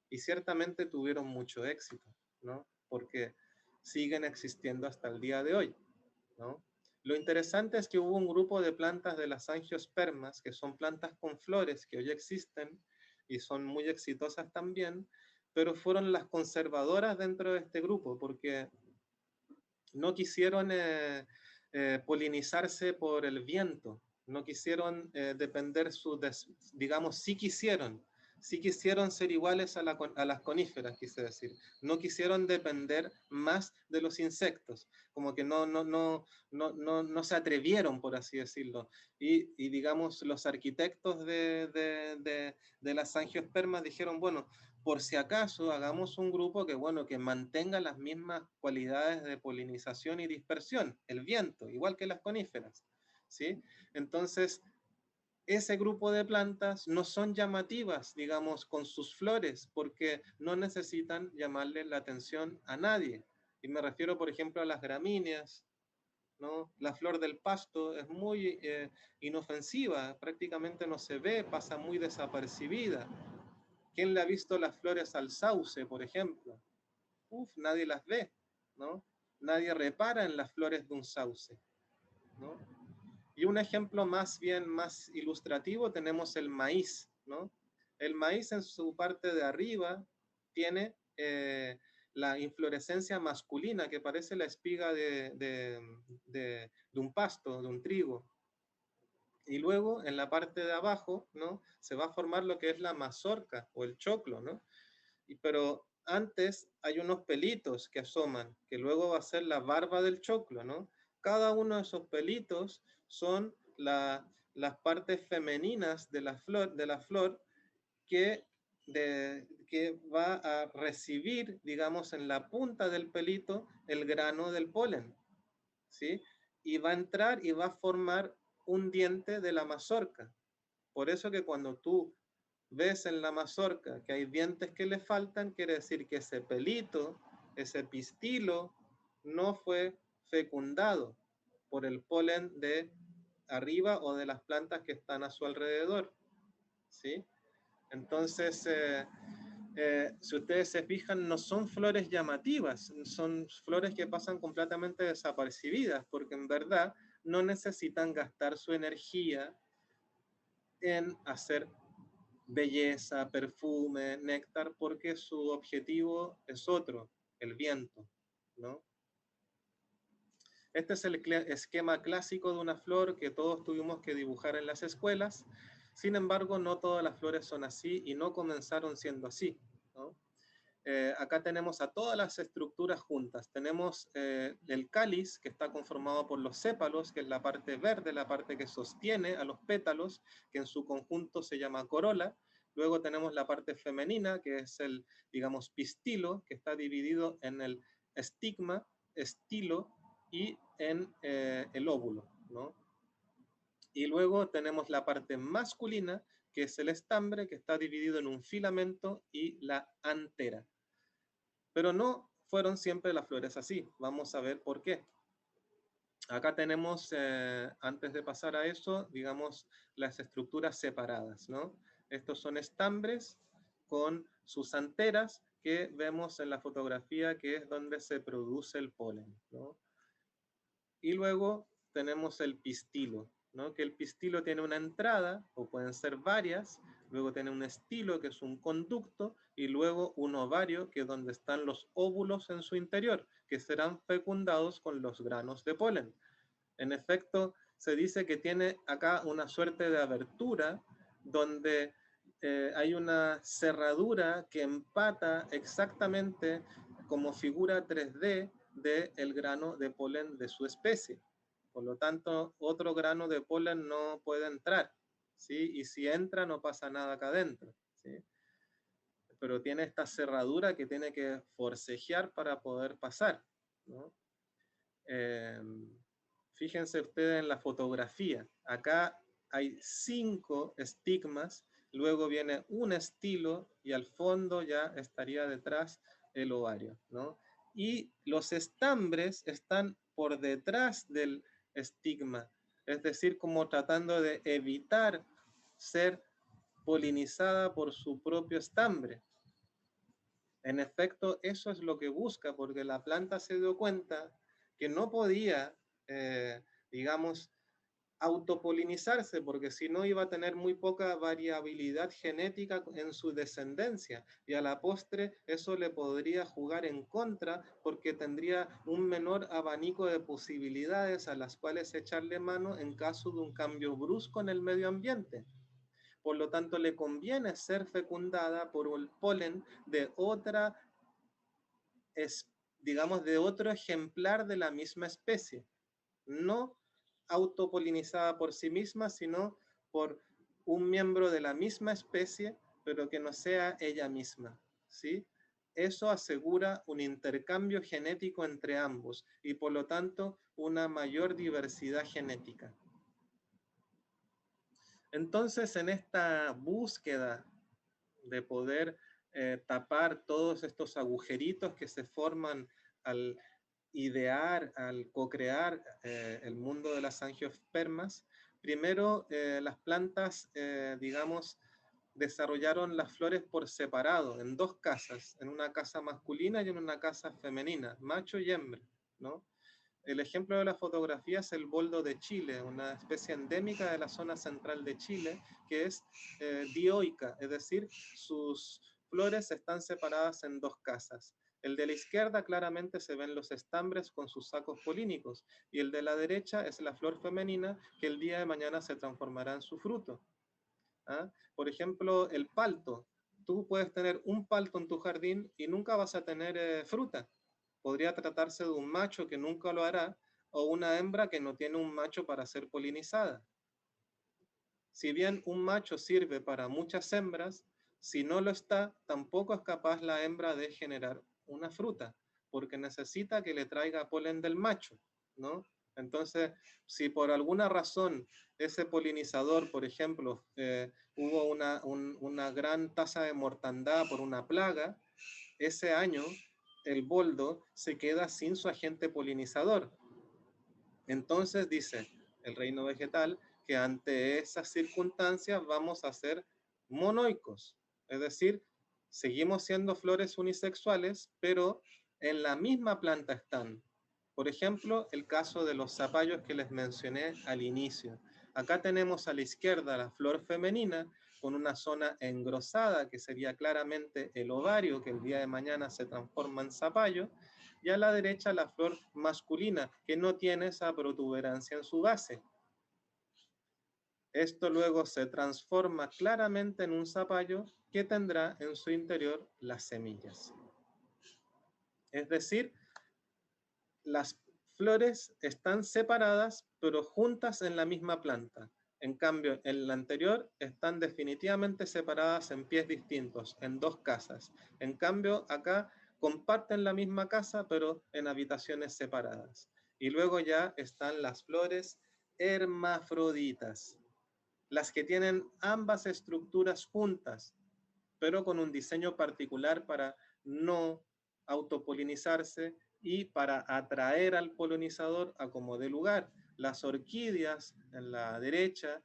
Y ciertamente tuvieron mucho éxito, ¿no? Porque siguen existiendo hasta el día de hoy, ¿no? Lo interesante es que hubo un grupo de plantas de las angiospermas, que son plantas con flores que hoy existen y son muy exitosas también, pero fueron las conservadoras dentro de este grupo porque no quisieron polinizarse por el viento, no quisieron depender digamos, sí quisieron ser iguales a las coníferas, quise decir, no quisieron depender más de los insectos, como que no se atrevieron, por así decirlo, y digamos, los arquitectos de las angiospermas dijeron, bueno, por si acaso hagamos un grupo que, bueno, que mantenga las mismas cualidades de polinización y dispersión, el viento, igual que las coníferas, ¿sí? Entonces, ese grupo de plantas no son llamativas, digamos, con sus flores, porque no necesitan llamarle la atención a nadie. Y me refiero, por ejemplo, a las gramíneas, ¿no? La flor del pasto es muy inofensiva, prácticamente no se ve, pasa muy desapercibida. ¿Quién le ha visto las flores al sauce, por ejemplo? Uf, nadie las ve, ¿no? Nadie repara en las flores de un sauce, ¿no? Y un ejemplo más bien más ilustrativo tenemos el maíz, ¿no? El maíz en su parte de arriba tiene la inflorescencia masculina que parece la espiga de un pasto, de un trigo. Y luego en la parte de abajo, ¿no? Se va a formar lo que es la mazorca o el choclo, ¿no? Pero antes hay unos pelitos que asoman, que luego va a ser la barba del choclo, ¿no? Cada uno de esos pelitos son las partes femeninas de la flor que, que va a recibir, digamos, en la punta del pelito el grano del polen, ¿sí? Y va a entrar y va a formar un diente de la mazorca. Por eso que cuando tú ves en la mazorca que hay dientes que le faltan, quiere decir que ese pelito, ese pistilo, no fue fecundado por el polen de arriba o de las plantas que están a su alrededor, ¿sí? Entonces, si ustedes se fijan, no son flores llamativas, son flores que pasan completamente desapercibidas, porque en verdad no necesitan gastar su energía en hacer belleza, perfume, néctar, porque su objetivo es otro, el viento, ¿no? Este es el esquema clásico de una flor que todos tuvimos que dibujar en las escuelas. Sin embargo, no todas las flores son así y no comenzaron siendo así, ¿no? Acá tenemos a todas las estructuras juntas. Tenemos el cáliz, que está conformado por los sépalos, que es la parte verde, la parte que sostiene a los pétalos, que en su conjunto se llama corola. Luego tenemos la parte femenina, que es el, digamos, pistilo, que está dividido en el estigma, estilo y en el óvulo, ¿no? Y luego tenemos la parte masculina, que es el estambre, que está dividido en un filamento y la antera. Pero no fueron siempre las flores así. Vamos a ver por qué. Acá tenemos, antes de pasar a eso, digamos, las estructuras separadas, ¿no? Estos son estambres con sus anteras que vemos en la fotografía, que es donde se produce el polen, ¿no? Y luego tenemos el pistilo, ¿no? Que el pistilo tiene una entrada, o pueden ser varias, luego tiene un estilo, que es un conducto, y luego un ovario, que es donde están los óvulos en su interior, que serán fecundados con los granos de polen. En efecto, se dice que tiene acá una suerte de abertura donde hay una cerradura que empata exactamente como figura 3D del grano de polen de su especie. Por lo tanto, otro grano de polen no puede entrar, ¿sí? Y si entra, no pasa nada acá adentro, ¿sí? Pero tiene esta cerradura que tiene que forcejear para poder pasar, ¿no? Eh, Fíjense ustedes en la fotografía. Acá hay 5 estigmas, luego viene un estilo y al fondo ya estaría detrás el ovario, ¿no? Y los estambres están por detrás del estigma, es decir, como tratando de evitar ser polinizada por su propio estambre. En efecto, eso es lo que busca, porque la planta se dio cuenta que no podía, digamos, autopolinizarse, porque si no iba a tener muy poca variabilidad genética en su descendencia, y a la postre eso le podría jugar en contra, porque tendría un menor abanico de posibilidades a las cuales echarle mano en caso de un cambio brusco en el medio ambiente. Por lo tanto, le conviene ser fecundada por el polen de otra, digamos, de otro ejemplar de la misma especie, no autopolinizada por sí misma, sino por un miembro de la misma especie, pero que no sea ella misma, ¿sí? Eso asegura un intercambio genético entre ambos y por lo tanto una mayor diversidad genética. Entonces, en esta búsqueda de poder tapar todos estos agujeritos que se forman al idear, al co-crear el mundo de las angiospermas, primero las plantas, digamos, desarrollaron las flores por separado, en dos casas, en una casa masculina y en una casa femenina, macho y hembra, ¿no? El ejemplo de la fotografía es el boldo de Chile, una especie endémica de la zona central de Chile, que es dioica, es decir, sus flores están separadas en dos casas. El de la izquierda claramente se ven los estambres con sus sacos polínicos, y el de la derecha es la flor femenina que el día de mañana se transformará en su fruto. ¿Ah? Por ejemplo, el palto. Tú puedes tener un palto en tu jardín y nunca vas a tener fruta. Podría tratarse de un macho que nunca lo hará o una hembra que no tiene un macho para ser polinizada. Si bien un macho sirve para muchas hembras, si no lo está, tampoco es capaz la hembra de generar una fruta, porque necesita que le traiga polen del macho, ¿no? Entonces, si por alguna razón ese polinizador, por ejemplo, hubo una gran tasa de mortandad por una plaga, ese año el boldo se queda sin su agente polinizador. Entonces dice el reino vegetal que ante esas circunstancias vamos a ser monoicos, es decir, seguimos siendo flores unisexuales, pero en la misma planta están. Por ejemplo, el caso de los zapallos que les mencioné al inicio. Acá tenemos a la izquierda la flor femenina con una zona engrosada que sería claramente el ovario que el día de mañana se transforma en zapallo, y a la derecha la flor masculina que no tiene esa protuberancia en su base. Esto luego se transforma claramente en un zapallo que tendrá en su interior las semillas. Es decir, las flores están separadas pero juntas en la misma planta. En cambio, en la anterior están definitivamente separadas en pies distintos, en dos casas. En cambio, acá comparten la misma casa pero en habitaciones separadas. Y luego ya están las flores hermafroditas, las que tienen ambas estructuras juntas, pero con un diseño particular para no autopolinizarse y para atraer al polinizador a como dé lugar. Las orquídeas en la derecha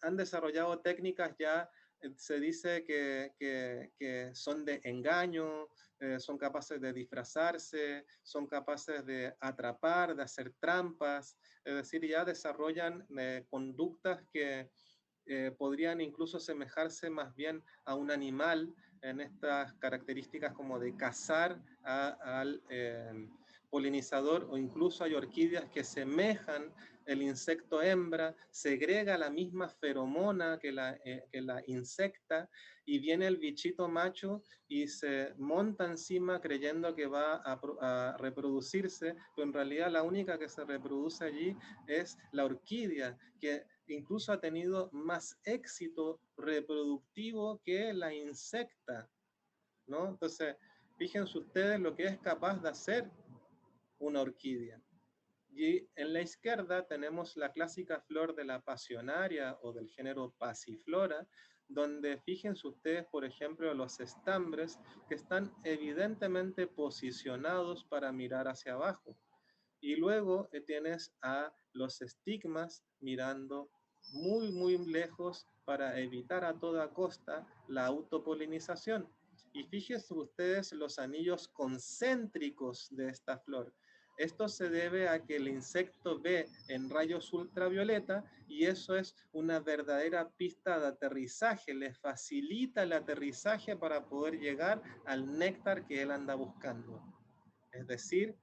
han desarrollado técnicas ya, se dice que son de engaño, son capaces de disfrazarse, son capaces de atrapar, de hacer trampas, es decir, ya desarrollan conductas que podrían incluso asemejarse más bien a un animal en estas características como de cazar al polinizador, o incluso hay orquídeas que semejan el insecto hembra, segrega la misma feromona que la insecta, y viene el bichito macho y se monta encima creyendo que va a reproducirse, pero en realidad la única que se reproduce allí es la orquídea, que incluso ha tenido más éxito reproductivo que la insecta, ¿no? Entonces, fíjense ustedes lo que es capaz de hacer una orquídea. Y en la izquierda tenemos la clásica flor de la pasionaria o del género Passiflora, donde fíjense ustedes, por ejemplo, los estambres que están evidentemente posicionados para mirar hacia abajo. Y luego tienes a los estigmas mirando muy, muy lejos para evitar a toda costa la autopolinización. Y fíjense ustedes los anillos concéntricos de esta flor. Esto se debe a que el insecto ve en rayos ultravioleta y eso es una verdadera pista de aterrizaje, le facilita el aterrizaje para poder llegar al néctar que él anda buscando. Es decir,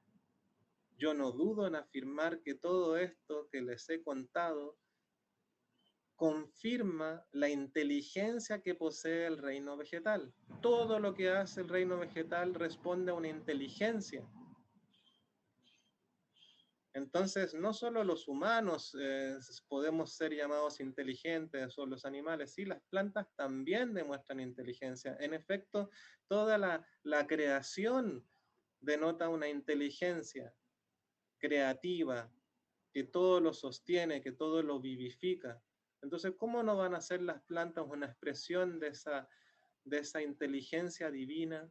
yo no dudo en afirmar que todo esto que les he contado confirma la inteligencia que posee el reino vegetal. Todo lo que hace el reino vegetal responde a una inteligencia. Entonces, no solo los humanos podemos ser llamados inteligentes, o los animales, sí, las plantas también demuestran inteligencia. En efecto, toda la creación denota una inteligencia creativa, que todo lo sostiene, que todo lo vivifica. Entonces, ¿cómo no van a ser las plantas una expresión de esa inteligencia divina?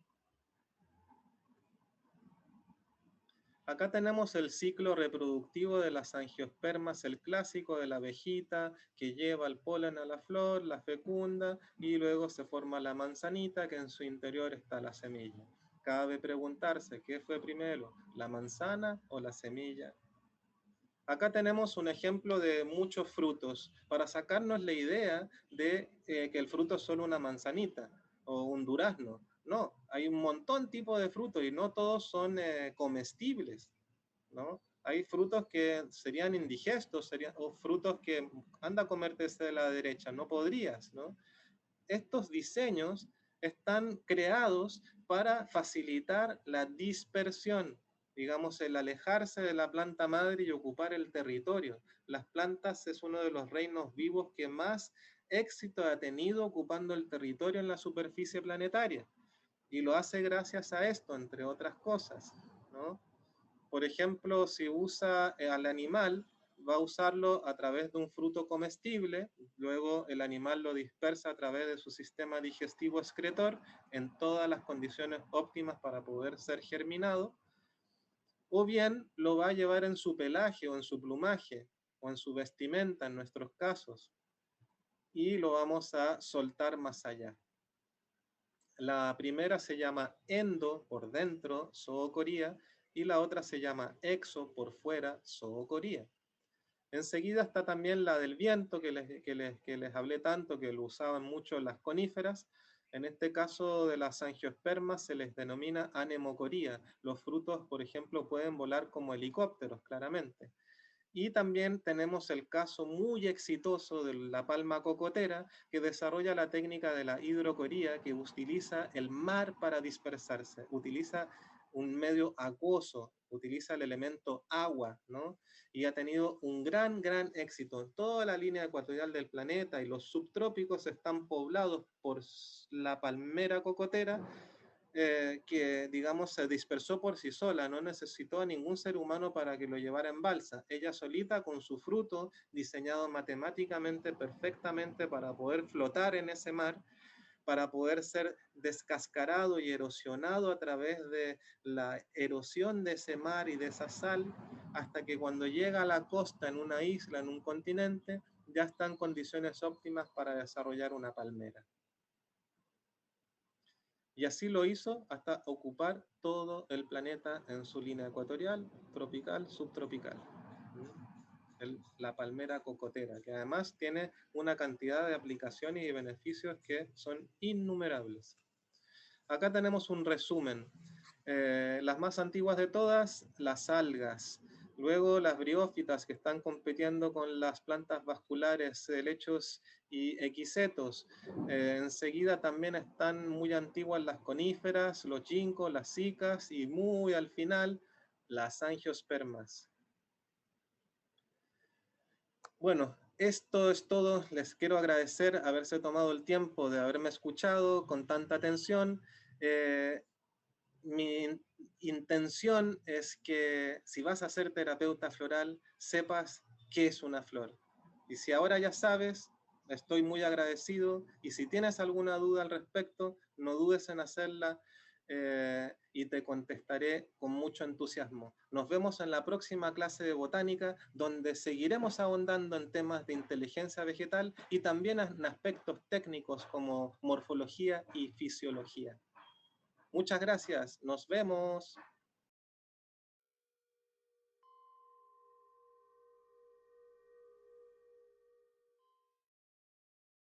Acá tenemos el ciclo reproductivo de las angiospermas, el clásico de la abejita que lleva el polen a la flor, la fecunda y luego se forma la manzanita, que en su interior está la semilla. Cabe preguntarse, ¿qué fue primero, la manzana o la semilla? Acá tenemos un ejemplo de muchos frutos para sacarnos la idea de que el fruto es solo una manzanita o un durazno. No, hay un montón tipo de frutos y no todos son comestibles, ¿no? Hay frutos que serían indigestos, o frutos que anda a comerte desde la derecha, no podrías, ¿no? Estos diseños están creados para facilitar la dispersión, digamos, el alejarse de la planta madre y ocupar el territorio. Las plantas es uno de los reinos vivos que más éxito ha tenido ocupando el territorio en la superficie planetaria. Y lo hace gracias a esto, entre otras cosas, ¿no? Por ejemplo, si usa al animal, va a usarlo a través de un fruto comestible, luego el animal lo dispersa a través de su sistema digestivo excretor en todas las condiciones óptimas para poder ser germinado, o bien lo va a llevar en su pelaje o en su plumaje o en su vestimenta en nuestros casos, y lo vamos a soltar más allá. La primera se llama endo, por dentro, zoocoría, y la otra se llama exo, por fuera, zoocoría. Enseguida está también la del viento, que les hablé tanto, que lo usaban mucho las coníferas. En este caso de las angiospermas se les denomina anemocoría. Los frutos, por ejemplo, pueden volar como helicópteros, claramente. Y también tenemos el caso muy exitoso de la palma cocotera, que desarrolla la técnica de la hidrocoría, que utiliza el mar para dispersarse, utiliza un medio acuoso, utiliza el elemento agua, ¿no? Y ha tenido un gran, gran éxito. Toda la línea ecuatorial del planeta y los subtrópicos están poblados por la palmera cocotera, que, digamos, se dispersó por sí sola, no necesitó a ningún ser humano para que lo llevara en balsa. Ella solita, con su fruto, diseñado matemáticamente perfectamente para poder flotar en ese mar, para poder ser descascarado y erosionado a través de la erosión de ese mar y de esa sal, hasta que cuando llega a la costa en una isla, en un continente, ya están condiciones óptimas para desarrollar una palmera. Y así lo hizo hasta ocupar todo el planeta en su línea ecuatorial, tropical, subtropical. La palmera cocotera, que además tiene una cantidad de aplicaciones y beneficios que son innumerables. Acá tenemos un resumen. Las más antiguas de todas, las algas. Luego las briófitas, que están compitiendo con las plantas vasculares, helechos y equisetos. Enseguida también están muy antiguas las coníferas, los ginkgos, las cicas y muy al final las angiospermas. Bueno, esto es todo. Les quiero agradecer haberse tomado el tiempo de haberme escuchado con tanta atención. Mi intención es que si vas a ser terapeuta floral, sepas qué es una flor. Y si ahora ya sabes, estoy muy agradecido. Y si tienes alguna duda al respecto, no dudes en hacerla y te contestaré con mucho entusiasmo. Nos vemos en la próxima clase de botánica, donde seguiremos ahondando en temas de inteligencia vegetal y también en aspectos técnicos como morfología y fisiología. Muchas gracias, nos vemos.